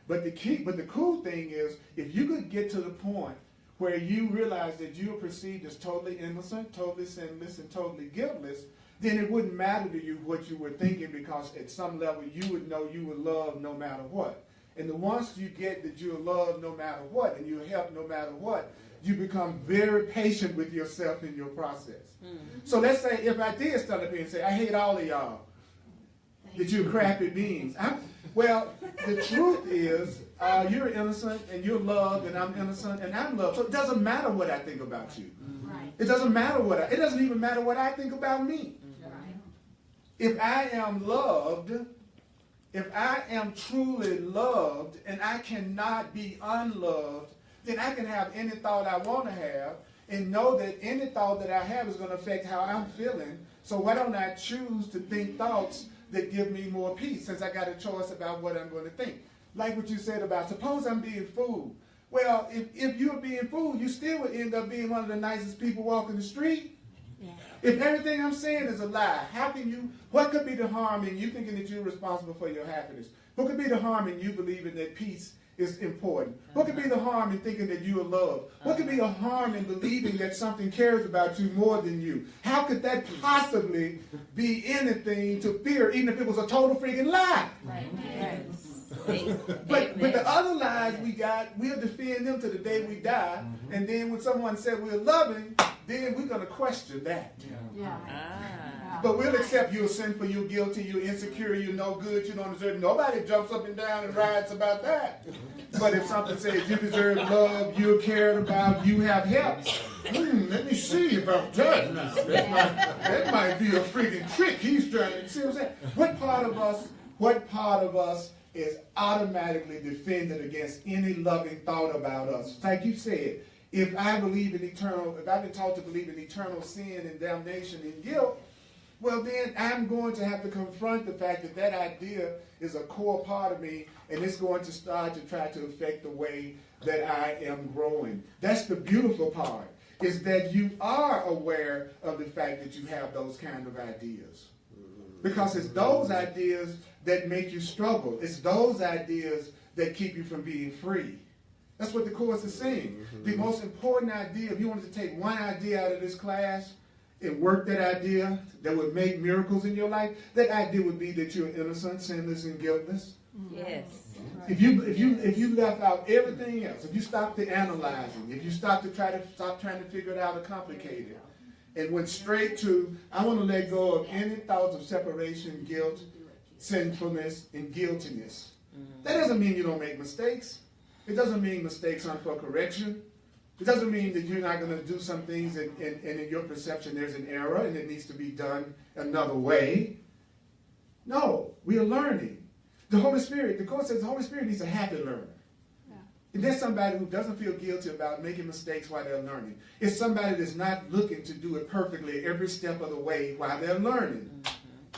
But the cool thing is, if you could get to the point where you realize that you are perceived as totally innocent, totally sinless, and totally guiltless, then it wouldn't matter to you what you were thinking, because at some level you would know you were loved no matter what. And once you get that you're loved no matter what, and you're helped no matter what, you become very patient with yourself in your process. So let's say if I did stand up here and say, I hate all of y'all, that you're crappy beings. Well, the truth is, you're innocent and you're loved, and I'm innocent and I'm loved. So it doesn't matter what I think about you. It doesn't matter it doesn't even matter what I think about me. If I am loved, if I am truly loved and I cannot be unloved, then I can have any thought I want to have and know that any thought that I have is going to affect how I'm feeling. So why don't I choose to think thoughts that give me more peace, since I got a choice about what I'm going to think? Like what you said about, suppose I'm being fooled. Well, if you're being fooled, you still would end up being one of the nicest people walking the street. Yeah. If everything I'm saying is a lie, what could be the harm in you thinking that you're responsible for your happiness? What could be the harm in you believing that peace is important? What could be the harm in thinking that you are loved? What could be the harm in believing that something cares about you more than you? How could that possibly be anything to fear, even if it was a total freaking lie? But the other lies we got, we'll defend them to the day we die. And then when someone said we're loving, then we're going to question that. But we'll accept you're sinful, you're guilty, you're insecure, you're no good, you don't deserve it. Nobody jumps up and down and rides about that. But if something says you deserve love, you're cared about, you have help, let me see about that now. That might be a freaking trick he's trying to see what I'm saying. What part of us is automatically defended against any loving thought about us? Like you said, if I've been taught to believe in eternal sin and damnation and guilt, well, then I'm going to have to confront the fact that that idea is a core part of me, and it's going to start to try to affect the way that I am growing. That's the beautiful part, is that you are aware of the fact that you have those kind of ideas. Because it's those ideas that make you struggle. It's those ideas that keep you from being free. That's what the Course is saying. The most important idea, if you wanted to take one idea out of this class and work that idea that would make miracles in your life, that idea would be that you're innocent, sinless, and guiltless. Yes. If you left out everything else, if you stopped the analyzing, if you stop trying to figure it out or complicate it, and went straight to, I want to let go of any thoughts of separation, guilt, sinfulness, and guiltiness. That doesn't mean you don't make mistakes. It doesn't mean mistakes aren't for correction. It doesn't mean that you're not going to do some things and in your perception there's an error and it needs to be done another way. No, we are learning. The Holy Spirit, the Course says the Holy Spirit needs a happy learner. And there's somebody who doesn't feel guilty about making mistakes while they're learning. It's somebody that's not looking to do it perfectly every step of the way while they're learning.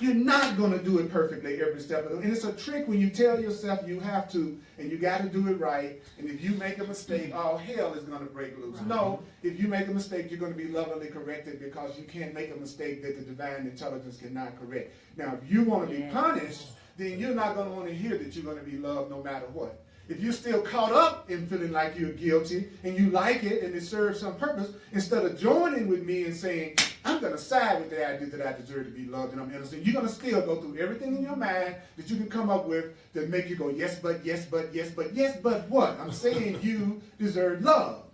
You're not going to do it perfectly every step of the way. And it's a trick when you tell yourself you have to, and you got to do it right, and if you make a mistake, all hell is going to break loose. Right. No, if you make a mistake, you're going to be lovingly corrected because you can't make a mistake that the divine intelligence cannot correct. Now, if you want to be punished, then you're not going to want to hear that you're going to be loved no matter what. If you're still caught up in feeling like you're guilty and you like it and it serves some purpose, instead of joining with me and saying, I'm going to side with the idea that I deserve to be loved and I'm innocent, you're going to still go through everything in your mind that you can come up with that make you go, yes, but, yes, but, yes, but, yes, but what? I'm saying you deserve love.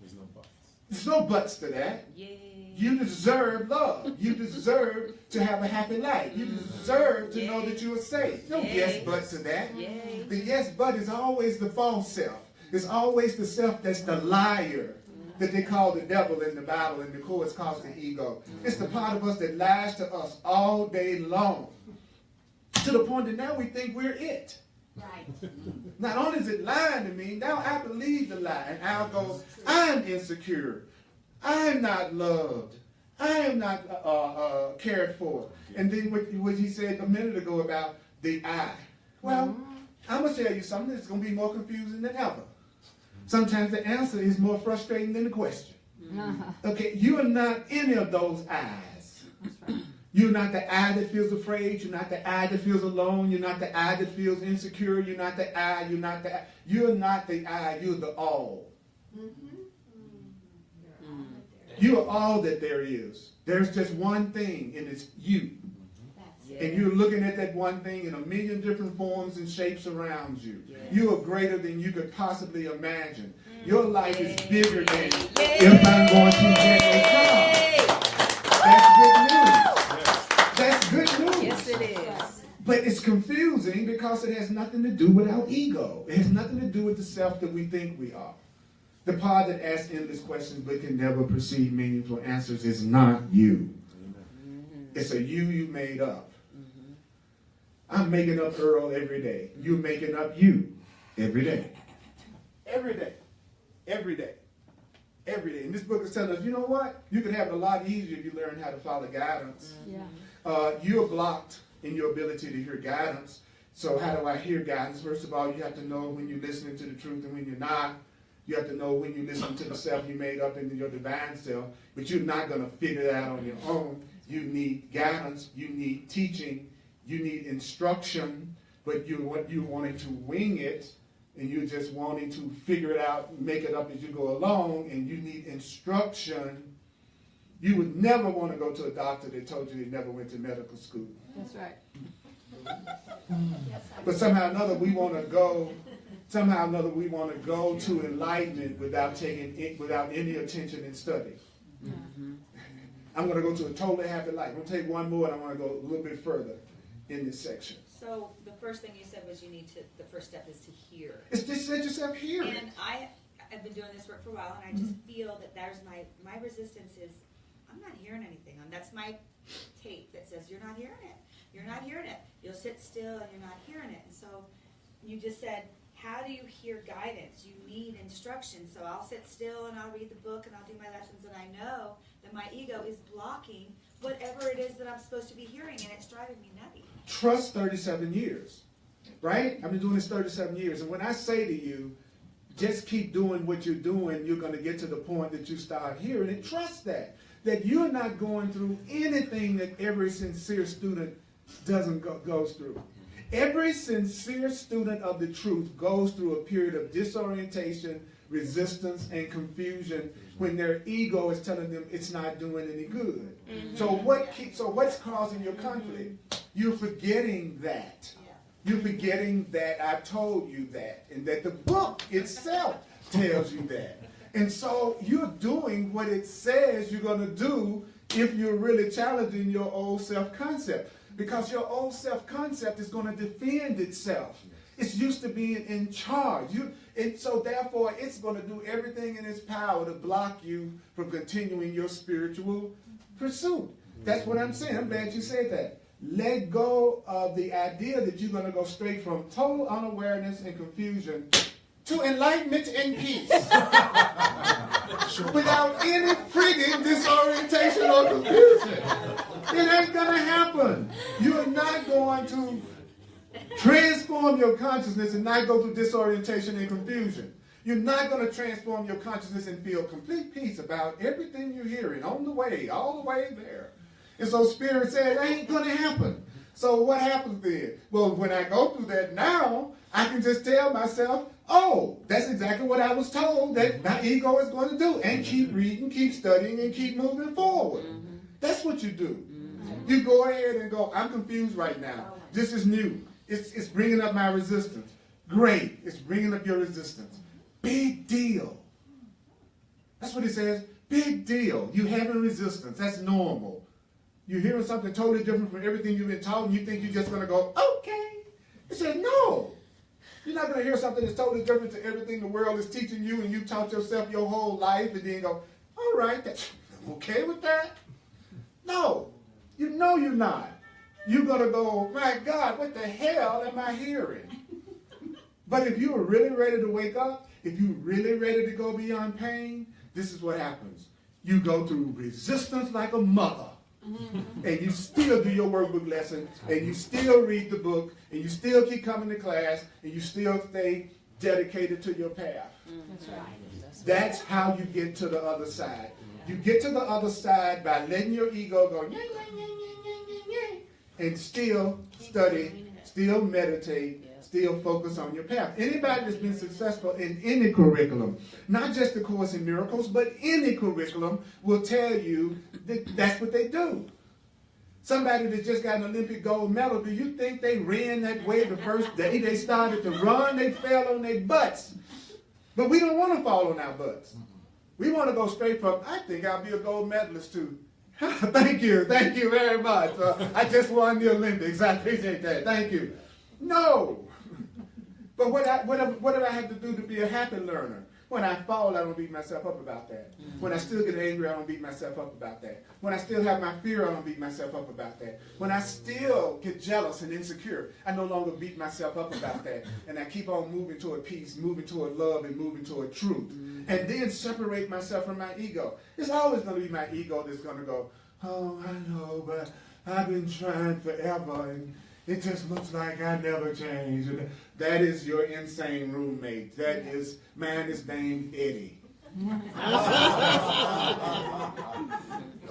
There's no buts. There's no buts to that. Yay. You deserve love. You deserve to have a happy life. You deserve to know that you are safe. No yes but to that. Yay. The yes but is always the false self. It's always the self that's the liar that they call the devil in the Bible, and the Course calls the ego. It's the part of us that lies to us all day long, to the point that now we think we're it. Right. Not only is it lying to me, now I believe the lie, and I'll go, I'm insecure. I'm not loved. I am not cared for. And then what he said a minute ago about the I. Well, I'm going to tell you something that's going to be more confusing than ever. Sometimes the answer is more frustrating than the question. Okay, you are not any of those I's. You're not the I that feels afraid. You're not the I that feels alone. You're not the I that feels insecure. You're not the I. You're not the I. You're not the I. You're the all. You are all that there is. There's just one thing, and it's you. And you're looking at that one thing in a million different forms and shapes around you. You are greater than you could possibly imagine. Your life is bigger than if I'm going to get a car. That's good news. That's good news. Yes, it is. But it's confusing because it has nothing to do with our ego. It has nothing to do with the self that we think we are. The part that asks endless questions but can never perceive meaningful answers is not you. It's a you made up. I'm making up Earl every day. You're making up you every day. Every day. Every day. Every day. And this book is telling us, you know what? You can have it a lot easier if you learn how to follow guidance. You're blocked in your ability to hear guidance. So how do I hear guidance? First of all, you have to know when you're listening to the truth and when you're not. You have to know when you listen to the self you made up into your divine self. But you're not going to figure that out on your own. You need guidance. You need teaching. You need instruction. But you're wanting to wing it. And you're just wanting to figure it out, make it up as you go along. And you need instruction. You would never want to go to a doctor that told you they never went to medical school. That's right. But somehow or another we want to go. Somehow or another we want to go to enlightenment without any attention and study. I'm going to go to a totally happy life. I'm going to take one more, and I want to go a little bit further in this section. So the first thing you said was the first step is to hear. It's just let yourself hear it. And I've been doing this work for a while, and I just feel that there's my resistance is I'm not hearing anything. That's my tape that says you're not hearing it. You're not hearing it. You'll sit still and you're not hearing it. And so you just said, how do you hear guidance? You need instruction. So I'll sit still and I'll read the book and I'll do my lessons, and I know that my ego is blocking whatever it is that I'm supposed to be hearing, and it's driving me nutty. Trust 37 years, right? I've been doing this 37 years. And when I say to you, just keep doing what you're doing, you're going to get to the point that you start hearing it. Trust that you're not going through anything that every sincere student goes through. Every sincere student of the truth goes through a period of disorientation, resistance, and confusion when their ego is telling them it's not doing any good. So what's causing your conflict? You're forgetting that. You're forgetting that I told you that, and that the book itself tells you that. And so you're doing what it says you're going to do if you're really challenging your old self-concept. Because your old self-concept is going to defend itself. It's used to being in charge. And so therefore, it's going to do everything in its power to block you from continuing your spiritual pursuit. That's what I'm saying. I'm glad you said that. Let go of the idea that you're going to go straight from total unawareness and confusion to enlightenment and peace without any friggin' disorientation or confusion. It ain't gonna happen. You're not going to transform your consciousness and not go through disorientation and confusion. You're not going to transform your consciousness and feel complete peace about everything you're hearing on the way, all the way there. And so Spirit said, it ain't going to happen. So what happens then? Well, when I go through that now, I can just tell myself, oh, that's exactly what I was told that my ego is going to do. And keep reading, keep studying, and keep moving forward. That's what you do. You go ahead and go, I'm confused right now. This is new. It's bringing up my resistance. Great. It's bringing up your resistance. Big deal. That's what it says. Big deal. You having resistance. That's normal. You're hearing something totally different from everything you've been taught, and you think you're just going to go, okay. It says, no. You're not going to hear something that's totally different to everything the world is teaching you, and you taught yourself your whole life, and then go, all right, I'm okay with that. No. You know you're not. You're going to go, my God, what the hell am I hearing? But if you are really ready to wake up, if you're really ready to go beyond pain, this is what happens. You go through resistance like a mother. And you still do your workbook lesson, and you still read the book, and you still keep coming to class, and you still stay dedicated to your path. That's right. That's how you get to the other side. You get to the other side by letting your ego go, yeah, yeah, yeah, yeah, yeah, yeah, and still study, still meditate, still focus on your path. Anybody that's been successful in any curriculum, not just the Course in Miracles, but any curriculum, will tell you that that's what they do. Somebody that just got an Olympic gold medal, do you think they ran that way the first day they started to run? They fell on their butts. But we don't want to fall on our butts. We want to go straight from, I think I'll be a gold medalist too. Thank you very much. I just won the Olympics. I appreciate that. Thank you. No. But what do I have to do to be a happy learner? When I fall, I don't beat myself up about that. When I still get angry, I don't beat myself up about that. When I still have my fear, I don't beat myself up about that. When I still get jealous and insecure, I no longer beat myself up about that. And I keep on moving toward peace, moving toward love, and moving toward truth. And then separate myself from my ego. It's always going to be my ego that's going to go, oh, I know, but I've been trying forever, and it just looks like I never change. And that is your insane roommate. Mine is named Eddie.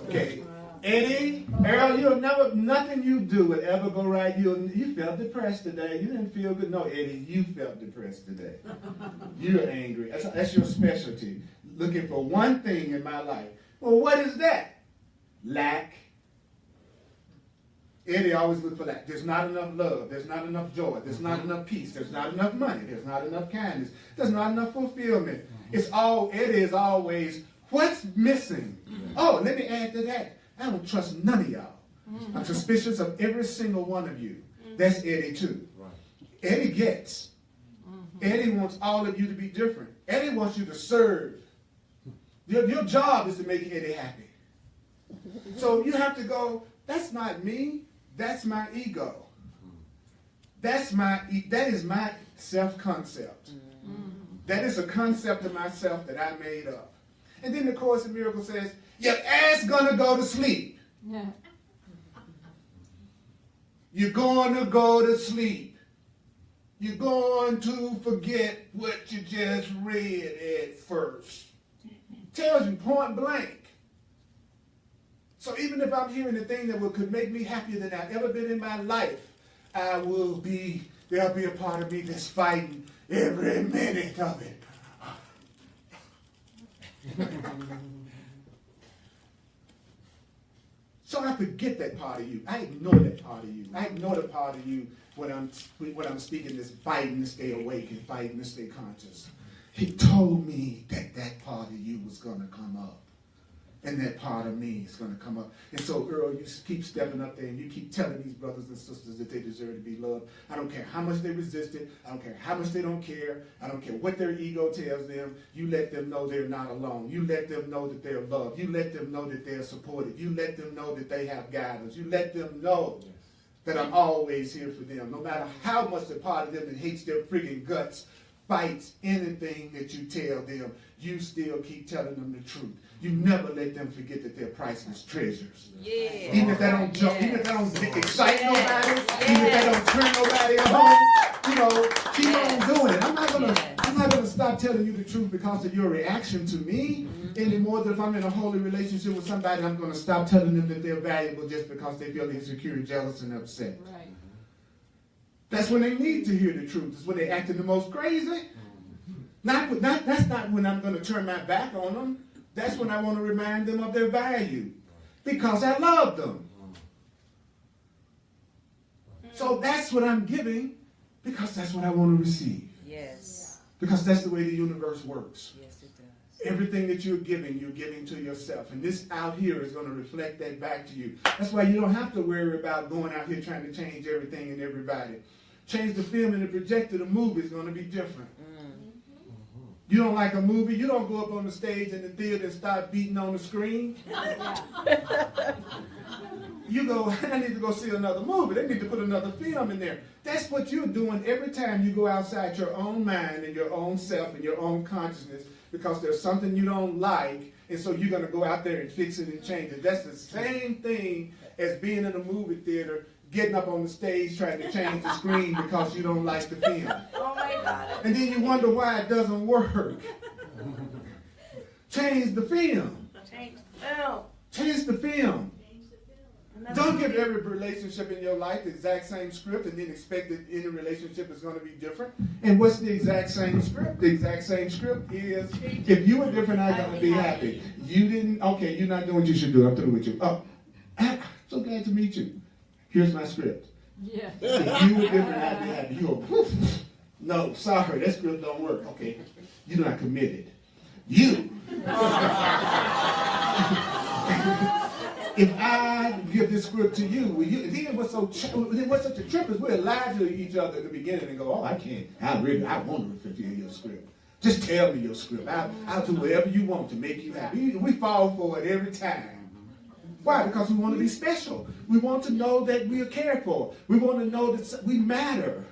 Okay. Eddie, Earl, nothing you do would ever go right. You felt depressed today. You didn't feel good. No, Eddie, you felt depressed today. You're angry. That's your specialty. Looking for one thing in my life. Well, what is that? Lack. Eddie always look for that. There's not enough love. There's not enough joy. There's not enough peace. There's not enough money. There's not enough kindness. There's not enough fulfillment. Eddie is always, what's missing? Oh, let me add to that. I don't trust none of y'all. I'm suspicious of every single one of you. That's Eddie too. Eddie gets. Eddie wants all of you to be different. Eddie wants you to serve. Your job is to make Eddie happy. So you have to go, that's not me. That's my ego. That is my self-concept. That is a concept of myself that I made up. And then the Course in Miracles says, your ass gonna go to sleep. Yeah. You're going to go to sleep. You're going to forget what you just read at first. Tells you point blank. So even if I'm hearing the thing that could make me happier than I've ever been in my life, there'll be a part of me that's fighting every minute of it. So I forget that part of you. I ignore that part of you. I ignore the part of you when I'm speaking this fighting to stay awake and fighting to stay conscious. He told me that part of you was going to come up. And that part of me is going to come up. And so, Earl, you keep stepping up there and you keep telling these brothers and sisters that they deserve to be loved. I don't care how much they resist it. I don't care how much they don't care. I don't care what their ego tells them. You let them know they're not alone. You let them know that they're loved. You let them know that they're supported. You let them know that they have guidance. You let them know that I'm always here for them. No matter how much the part of them that hates their friggin' guts, despite anything that you tell them, you still keep telling them the truth. You never let them forget that they're priceless treasures. Yeah. Even if that don't jump, even if that don't excite nobody, Yeah. even if that don't turn nobody on, keep on doing it. I'm not gonna stop telling you the truth because of your reaction to me anymore than if I'm in a holy relationship with somebody, I'm gonna stop telling them that they're valuable just because they feel insecure, jealous, and upset. Right. That's when they need to hear the truth. It's when they're acting the most crazy. That's not when I'm going to turn my back on them. That's when I want to remind them of their value. Because I love them. So that's what I'm giving because that's what I want to receive. Yes. Because that's the way the universe works. Yes, it does. Everything that you're giving to yourself. And this out here is going to reflect that back to you. That's why you don't have to worry about going out here trying to change everything and everybody. Change the film and the projector, the movie is going to be different. You don't like a movie, you don't go up on the stage in the theater and start beating on the screen. You go, I need to go see another movie. They need to put another film in there. That's what you're doing every time you go outside your own mind and your own self and your own consciousness because there's something you don't like, and so you're going to go out there and fix it and change it. That's the same thing as being in a movie theater, getting up on the stage trying to change the screen because you don't like the film. Oh my God. And then you wonder why it doesn't work. Change the film. Change the film. Change the film. Don't give every relationship in your life the exact same script and then expect that any relationship is going to be different. And what's the exact same script? The exact same script is, if you were different, I'm going to be happy. You didn't, okay, you're not doing what you should do. I'm through with you. Oh, I'm so glad to meet you. Here's my script. Yeah. If you were different, I'd be happy. You go, whoof. No, sorry, that script don't work. Okay, you're not committed. You. If I give this script to you, then what's such a trip is we're lied to each other at the beginning and go, oh, I can't. I want to fulfill your script. Just tell me your script. I'll do whatever you want to make you happy. We fall for it every time. Why? Because we want to be special. We want to know that we are cared for. We want to know that we matter.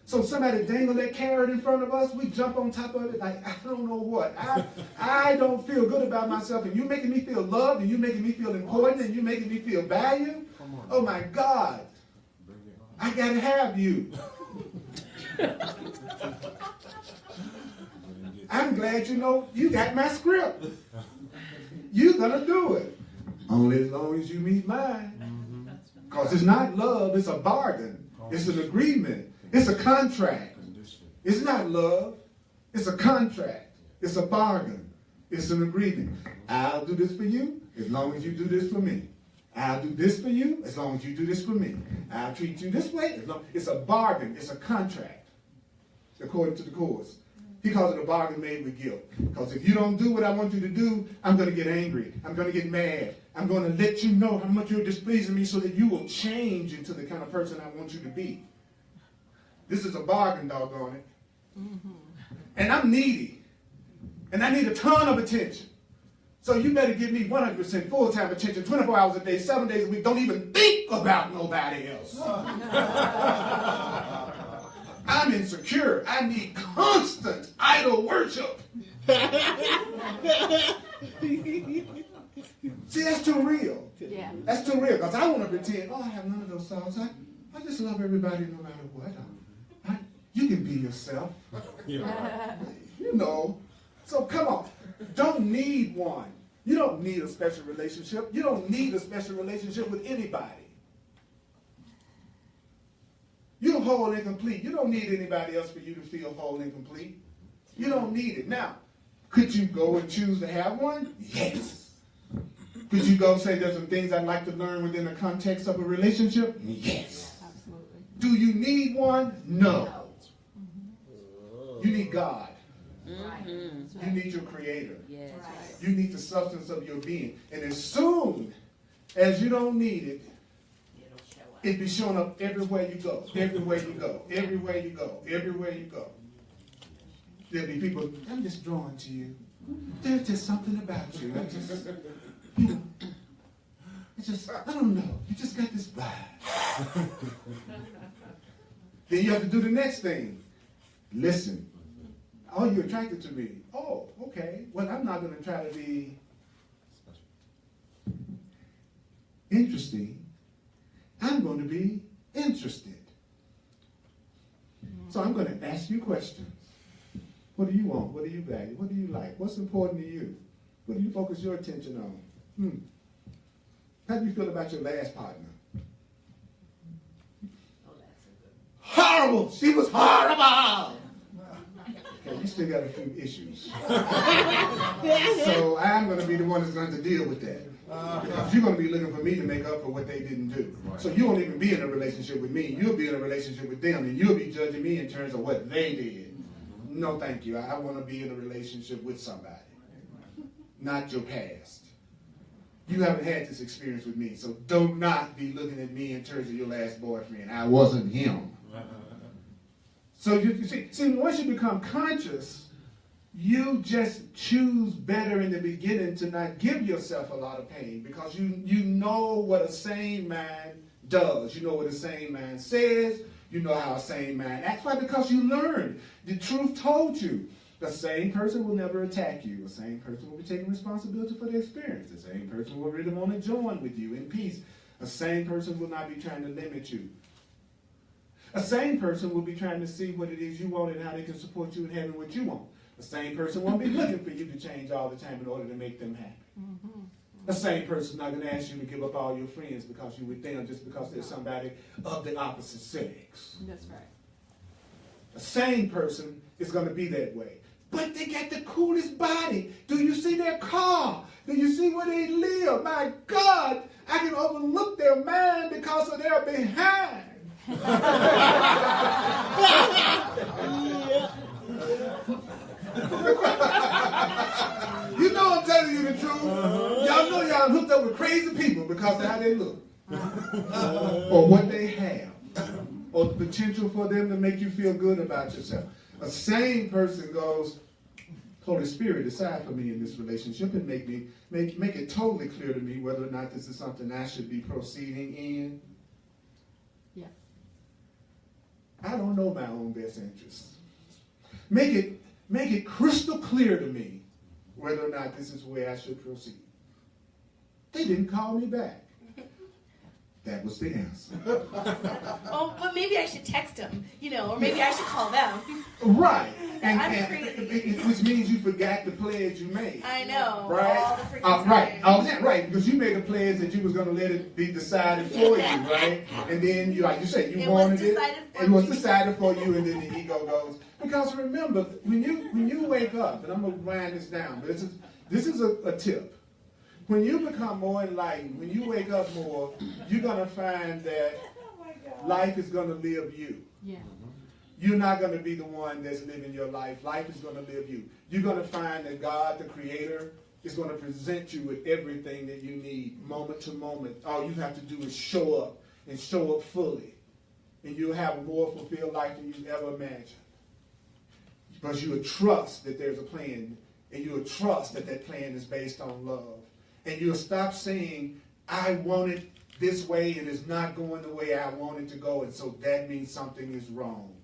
So somebody dangle that carrot in front of us, we jump on top of it like, I don't know what. I don't feel good about myself, and you're making me feel loved, and you're making me feel important, and you're making me feel valued. Oh my God. I got to have you. I'm glad you got my script. You're going to do it. Only as long as you meet mine. Because it's not love, it's a bargain. It's an agreement. It's a contract. It's not love. It's a contract. It's a bargain. It's an agreement. I'll do this for you as long as you do this for me. I'll do this for you as long as you do this for me. I'll treat you this way. It's a bargain. It's a contract, according to the course. He calls it a bargain made with guilt. Because if you don't do what I want you to do, I'm going to get angry. I'm going to get mad. I'm going to let you know how much you're displeasing me so that you will change into the kind of person I want you to be. This is a bargain, doggone it. And I'm needy. And I need a ton of attention. So you better give me 100% full-time attention, 24 hours a day, 7 days a week. Don't even think about nobody else. I'm insecure. I need constant idol worship. See, that's too real. Yeah. That's too real. Because I want to pretend, I have none of those thoughts. I just love everybody no matter what. You can be yourself. So come on. Don't need one. You don't need a special relationship. You don't need a special relationship with anybody. You're whole and complete. You don't need anybody else for you to feel whole and complete. You don't need it. Now, could you go and choose to have one? Yes. Could you go say there's some things I'd like to learn within the context of a relationship? Yes. Absolutely. Do you need one? No. You need God. You need your Creator. Yes. You need the substance of your being. And as soon as you don't need it, it'll be showing up everywhere you go. Everywhere you go. Everywhere you go. Everywhere you go. There'll be people, I'm just drawn to you. There's just something about you. I don't know. You just got this vibe. Then you have to do the next thing. Listen. Oh, you're attracted to me. Oh, okay. Well, I'm not going to try to be interesting. I'm going to be interested. So I'm going to ask you questions. What do you want? What do you value? What do you like? What's important to you? What do you focus your attention on? How do you feel about your last partner? Oh, that's a good. Horrible! She was horrible! Okay, you still got a few issues. So I'm going to be the one that's going to deal with that. Because you're going to be looking for me to make up for what they didn't do. So you won't even be in a relationship with me. You'll be in a relationship with them, and you'll be judging me in terms of what they did. No, thank you. I want to be in a relationship with somebody, not your past. You haven't had this experience with me, so do not be looking at me in terms of your last boyfriend. I wasn't him. So you see, once you become conscious, you just choose better in the beginning to not give yourself a lot of pain, because you know what a sane mind does. You know what a sane mind says. You know how a sane mind acts. Why? Because you learned. The truth told you. The same person will never attack you. The same person will be taking responsibility for the experience. The same person will really want to join with you in peace. A sane person will not be trying to limit you. A sane person will be trying to see what it is you want and how they can support you in having what you want. The same person won't be looking for you to change all the time in order to make them happy. The same person's not going to ask you to give up all your friends because you're with them just because they're somebody of the opposite sex. That's right. A sane person is going to be that way. But they got the coolest body. Do you see their car? Do you see where they live? My God, I can overlook their mind because of their behind. You know I'm telling you the truth. Y'all know y'all hooked up with crazy people because of how they look. Or what they have. Or the potential for them to make you feel good about yourself. A sane person goes, Holy Spirit, decide for me in this relationship and make it totally clear to me whether or not this is something I should be proceeding in. Yeah. I don't know my own best interests. Make it crystal clear to me whether or not this is where I should proceed. They didn't call me back. That was the answer. Oh, but maybe I should text them, or maybe I should call them. Right. I'm crazy. Which means you forgot the pledge you made. I know. Right? All the freaking Right. time. Right. Because you made a pledge that you was going to let it be decided for you, right? And then, like you said, you wanted it. It was decided for you, and then the ego goes. Because remember, when you wake up, and I'm going to wind this down, but this is a tip. When you become more enlightened, when you wake up more, you're going to find that life is going to live you. Yeah. You're not going to be the one that's living your life. Life is going to live you. You're going to find that God, the Creator, is going to present you with everything that you need, moment to moment. All you have to do is show up, and show up fully. And you'll have a more fulfilled life than you ever imagined. Because you will trust that there's a plan, and you will trust that that plan is based on love. And you'll stop saying, I want it this way and it's not going the way I want it to go, and so that means something is wrong.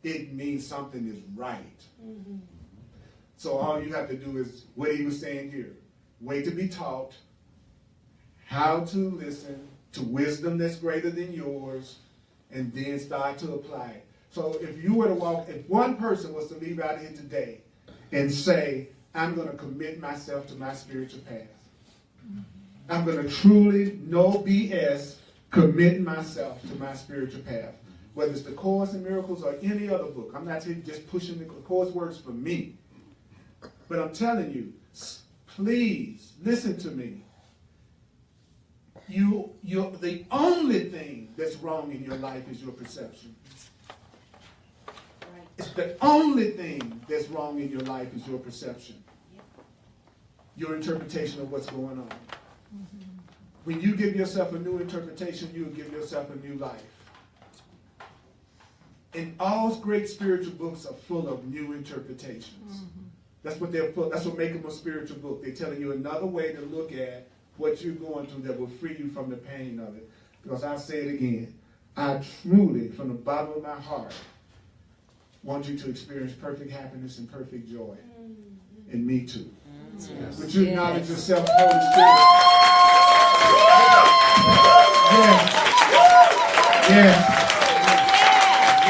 It means something is right. Mm-hmm. So all you have to do is what he was saying here. Wait to be taught how to listen to wisdom that's greater than yours, and then start to apply it. So if you were to if one person was to leave out here today and say, I'm going to commit myself to my spiritual path. I'm going to truly, no BS, commit myself to my spiritual path. Whether it's the Course in Miracles or any other book. I'm not just pushing the Course works for me. But I'm telling you, please listen to me. The only thing that's wrong in your life is your perception. It's the only thing that's wrong in your life is your perception. Your interpretation of what's going on. Mm-hmm. When you give yourself a new interpretation, you will give yourself a new life. And all great spiritual books are full of new interpretations. Mm-hmm. That's what they're full. That's what makes them a spiritual book. They're telling you another way to look at what you're going through that will free you from the pain of it. Because I'll say it again. I truly, from the bottom of my heart, want you to experience perfect happiness and perfect joy. And me too. Yes. Would you acknowledge yourself, Holy Spirit? Yes.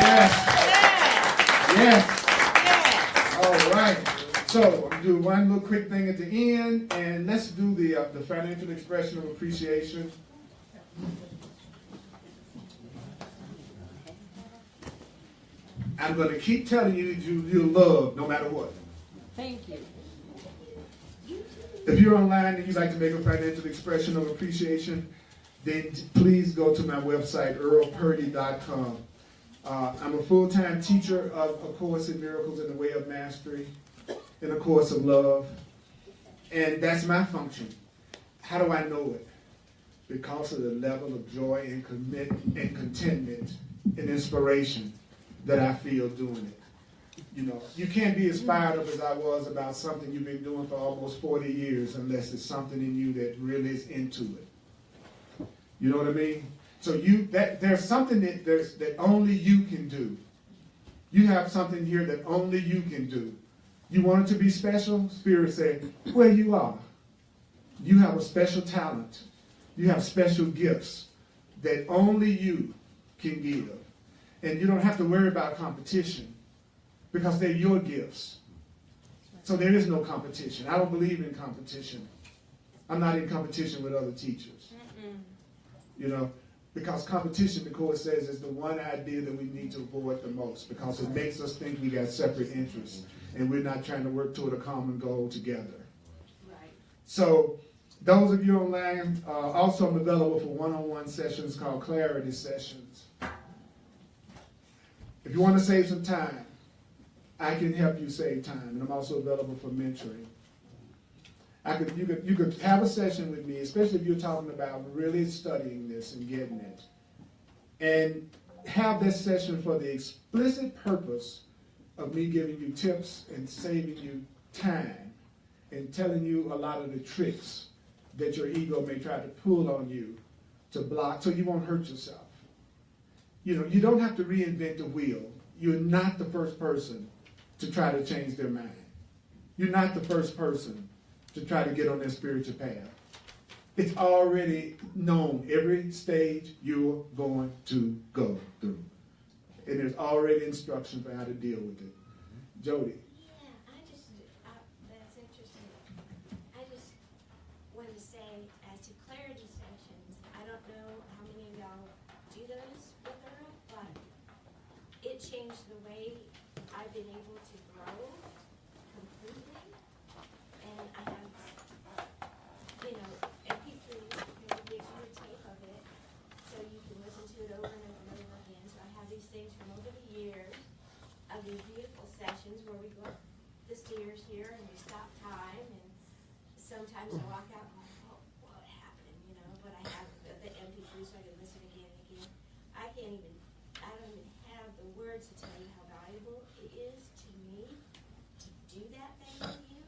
Yes. Yes. All right. So I'm gonna do one little quick thing at the end, and let's do the financial expression of appreciation. I'm going to keep telling you that you're loved no matter what. Thank you. If you're online and you'd like to make a financial expression of appreciation, then please go to my website, earlpurdy.com. I'm a full-time teacher of A Course in Miracles in the Way of Mastery, in A Course of Love, and that's my function. How do I know it? Because of the level of joy and contentment and inspiration that I feel doing it. You know, you can't be as fired up as I was about something you've been doing for almost 40 years unless it's something in you that really is into it. You know what I mean? So there's something that only you can do. You have something here that only you can do. You want it to be special? Spirit said, well, you are. You have a special talent. You have special gifts that only you can give. And you don't have to worry about competition because they're your gifts. So there is no competition. I don't believe in competition. I'm not in competition with other teachers. You know, because competition, the Course says, is the one idea that we need to avoid the most because it makes us think we got separate interests and we're not trying to work toward a common goal together. Right. So those of you online, also I'm available for one-on-one sessions called Clarity Sessions. If you want to save some time, I can help you save time, and I'm also available for mentoring. You could have a session with me, especially if you're talking about really studying this and getting it, and have this session for the explicit purpose of me giving you tips and saving you time and telling you a lot of the tricks that your ego may try to pull on you to block so you won't hurt yourself. You know, you don't have to reinvent the wheel. You're not the first person to try to change their mind. You're not the first person to try to get on their spiritual path. It's already known every stage you're going to go through. And there's already instruction for how to deal with it. Jody. That's interesting. I just want to say, as to clarity sessions, I don't know how many of y'all do those with Earl, but it changed the way I've been able to grow completely. And I have, MP3s, it gives you a tape of it, so you can listen to it over and over and over again. So I have these things from over the years of these beautiful sessions where we go up the stairs here and we stop time, and sometimes I walk out and I'm like, oh, what happened, but I have the MP3 so I can listen again and again. I don't even have the words to tell you how valuable it is to me to do that thing with you.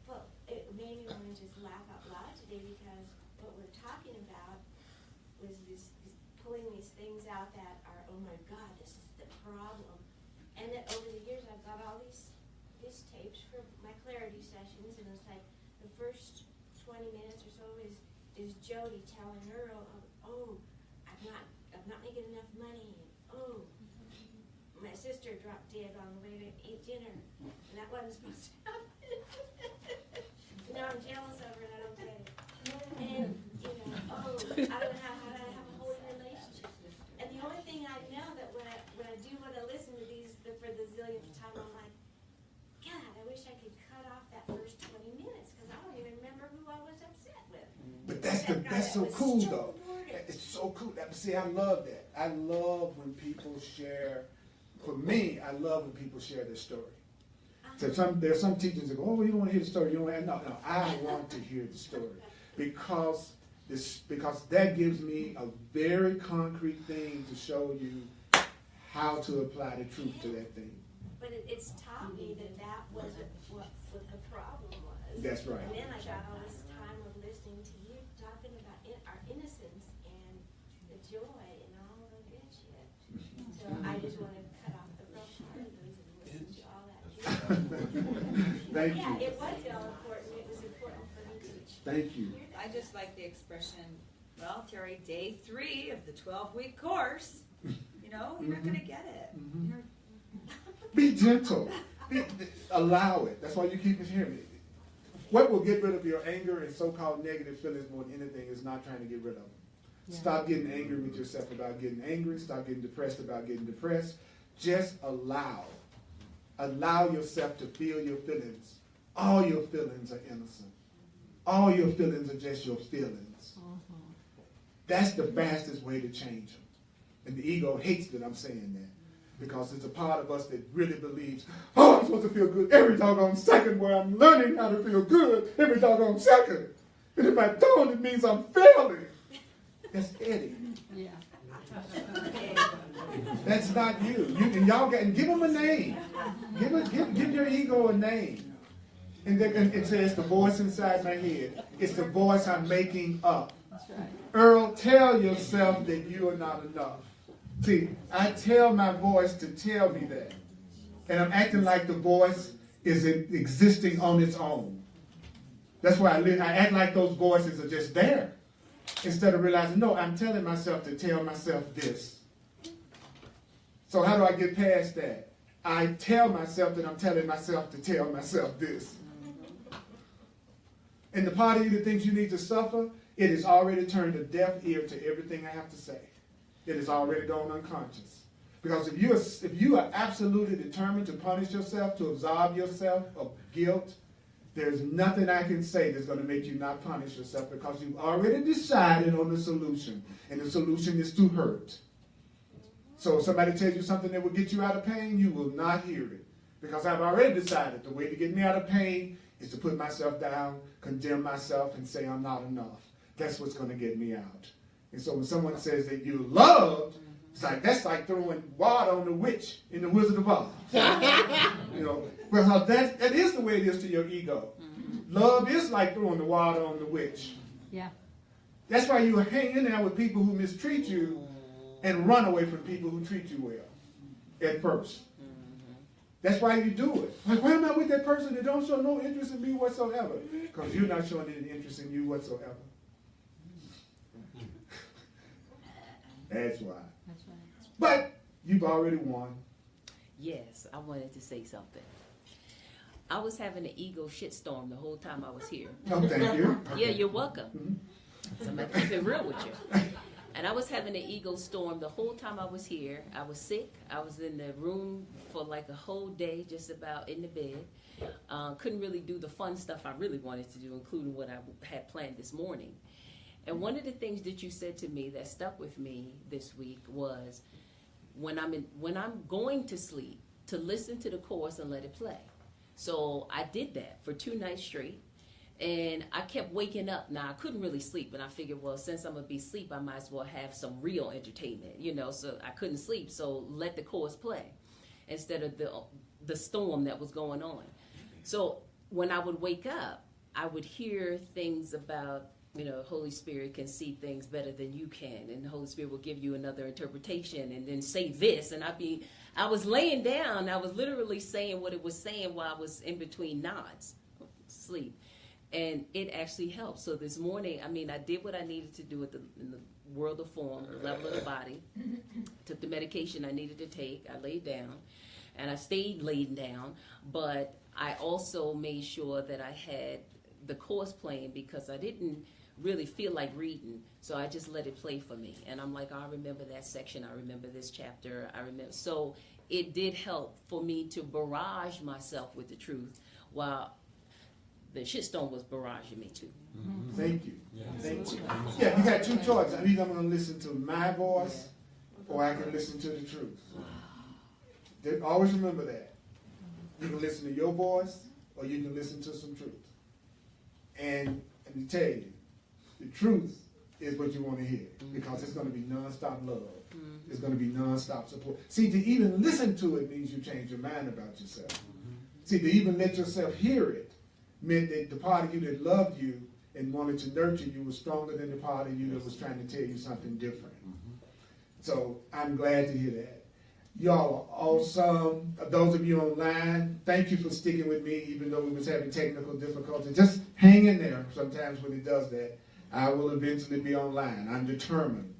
But it made me want to just laugh out loud today because what we're talking about was this pulling these things out that are, oh my God, this is the problem. And that over the years I've got all these tapes for my clarity sessions, and it's like the first 20 minutes or so is Jody telling Earl, oh, I'm not making enough money, and oh, my sister dropped dead on the way to eat dinner, and that wasn't supposed to happen. Now I'm jealous of her and I don't get it. And, oh, I don't know how to have a holy relationship. And the only thing I know that when I do want to listen to these for the zillionth time, I'm like, God, I wish I could cut off that first 20 minutes because I don't even remember who I was upset with. But that's so cool, though. It's so cool. See, I love that. I love when people share. For me, I love when people share their story. So there's some teachers that go, oh, you don't want to hear the story. You don't want to. No, I want to hear the story because that gives me a very concrete thing to show you how to apply the truth to that thing. But it's taught me that wasn't what the problem was. That's right. And then I got all this time of listening to you talking about our innocence and the joy and all the good shit. So I just want to cut off the front part of the Thank Yeah, you. it was all important. It was important for me to teach. Thank you. I just like the expression, well, Terry, day 3 of the 12-week course, you know, you're not going to get it. Mhm. You're- Be gentle. Allow it. That's why you keep hearing me. What will get rid of your anger and so-called negative feelings more than anything is not trying to get rid of them. Yeah. Stop getting angry with yourself about getting angry. Stop getting depressed about getting depressed. Just allow. Allow yourself to feel your feelings. All your feelings are innocent. All your feelings are just your feelings. That's the fastest way to change them. And the ego hates that I'm saying that. Because it's a part of us that really believes, oh, I'm supposed to feel good every doggone second, where I'm learning how to feel good every doggone second. And if I don't, it means I'm failing. That's Eddie. Yeah. That's not you. And y'all and give him a name. Give your ego a name. And it says the voice inside my head. It's the voice I'm making up. That's right. Earl, tell yourself that you are not enough. See, I tell my voice to tell me that. And I'm acting like the voice is existing on its own. That's why I act like those voices are just there. Instead of realizing, no, I'm telling myself to tell myself this. So how do I get past that? I tell myself that I'm telling myself to tell myself this. And the part of you that thinks you need to suffer, it has already turned a deaf ear to everything I have to say. It has already gone unconscious. Because if you are absolutely determined to punish yourself, to absolve yourself of guilt, there's nothing I can say that's going to make you not punish yourself, because you've already decided on the solution. And the solution is to hurt. So if somebody tells you something that will get you out of pain, you will not hear it. Because I've already decided the way to get me out of pain is to put myself down, condemn myself, and say I'm not enough. That's what's going to get me out. And so when someone says that you're loved, it's like, that's like throwing water on the witch in the Wizard of Oz. You know, well, that is the way it is to your ego. Love is like throwing the water on the witch. Yeah. That's why you hang in there with people who mistreat you and run away from people who treat you well at first. That's why you do it. Like, why am I with that person that don't show no interest in me whatsoever? Because you're not showing any interest in you whatsoever. That's why. That's right. But you've already won. Yes, I wanted to say something. I was having an ego shitstorm the whole time I was here. Oh, thank you. Yeah, you're welcome. So I'm going to keep it real with you. And I was having an ego storm the whole time I was here. I was sick. I was in the room for like a whole day, just about in the bed. Couldn't really do the fun stuff I really wanted to do, including what I had planned this morning. And one of the things that you said to me that stuck with me this week was, when I'm going to sleep, to listen to the chorus and let it play. So I did that for 2 nights straight, and I kept waking up. Now I couldn't really sleep, and I figured, well, since I'm gonna be asleep, I might as well have some real entertainment, you know. So I couldn't sleep, so let the chorus play instead of the storm that was going on. So when I would wake up, I would hear things about, you know, Holy Spirit can see things better than you can, and the Holy Spirit will give you another interpretation, and then say this, and I was laying down, I was literally saying what it was saying while I was in between nods, sleep, and it actually helped. So this morning, I did what I needed to do in the world of form, the level of the body, took the medication I needed to take, I laid down, and I stayed laid down, but I also made sure that I had the course playing, because I didn't really feel like reading, so I just let it play for me. And I'm like, I remember that section, I remember this chapter, I remember. So it did help for me to barrage myself with the truth, while the shitstorm was barraging me too. Thank you. Thank you. Yeah, you got 2 choices. Either I'm going to listen to my voice, or I can listen to the truth. Always remember that. You can listen to your voice, or you can listen to some truth. And let me tell you, the truth is what you want to hear, because it's going to be nonstop love. It's going to be nonstop support. See, to even listen to it means you change your mind about yourself. See, to even let yourself hear it meant that the part of you that loved you and wanted to nurture you was stronger than the part of you that was trying to tell you something different. So I'm glad to hear that. Y'all are awesome. Those of you online, thank you for sticking with me, even though we was having technical difficulties. Just hang in there. Sometimes when it does that, I will eventually be online. I'm determined.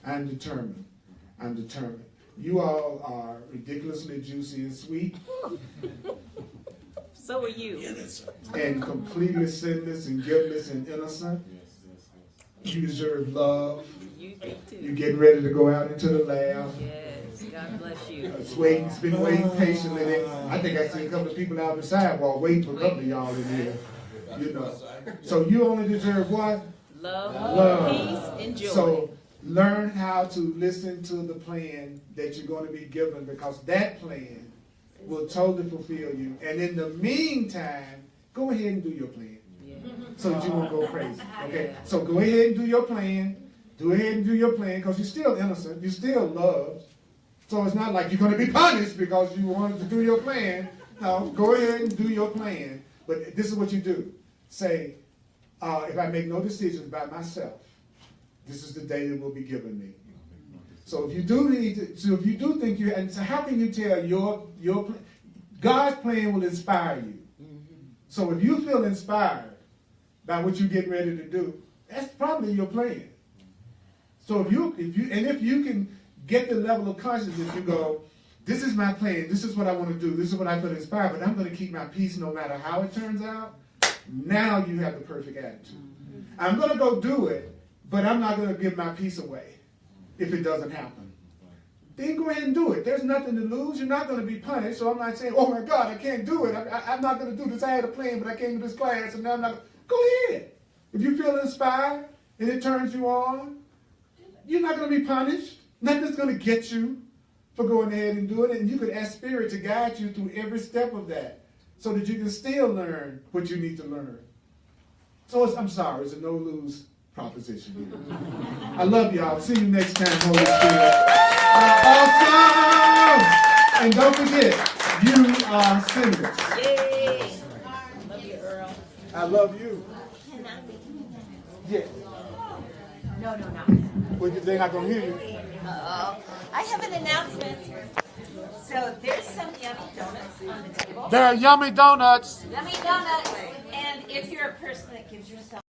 I'm determined. I'm determined. You all are ridiculously juicy and sweet. So are you. And completely sinless and guiltless and innocent. You deserve love. You do too. You're getting ready to go out into the lab. Yes, God bless you. It's been waiting patiently. I think I see a couple of people out on the sidewalk waiting for a couple of y'all in here. You know. So you only deserve what? Love, peace, and joy. So learn how to listen to the plan that you're going to be given, because that plan will totally fulfill you. And in the meantime, go ahead and do your plan. Yeah. So that you won't go crazy. Okay? So go ahead and do your plan. Go ahead and do your plan, because you're still innocent. You're still loved. So it's not like you're going to be punished because you wanted to do your plan. No, go ahead and do your plan. But this is what you do. Say, if I make no decisions by myself, this is the day that will be given me. So if you do think you, and so how can you tell your God's plan will inspire you. So if you feel inspired by what you're getting ready to do, that's probably your plan. So if you can get the level of consciousness, you go, this is my plan, this is what I want to do, this is what I feel inspired, but I'm going to keep my peace no matter how it turns out. Now you have the perfect attitude. I'm going to go do it, but I'm not going to give my peace away if it doesn't happen. Then go ahead and do it. There's nothing to lose. You're not going to be punished. So I'm not saying, oh my God, I can't do it. I'm not going to do this. I had a plan, but I came to this class, and now I'm not. Go ahead. If you feel inspired and it turns you on, you're not going to be punished. Nothing's going to get you for going ahead and doing it. And you could ask Spirit to guide you through every step of that, so that you can still learn what you need to learn. So I'm sorry, it's a no-lose proposition. I love y'all. See you next time, Holy Spirit. Awesome! And don't forget, you are sinners. Yay! Love you, Earl. I love you. Yeah. No. Well, they're not going to hear you. I have an announcement. So there's some yummy donuts on the table. They're yummy donuts. Yummy donuts. And if you're a person that gives yourself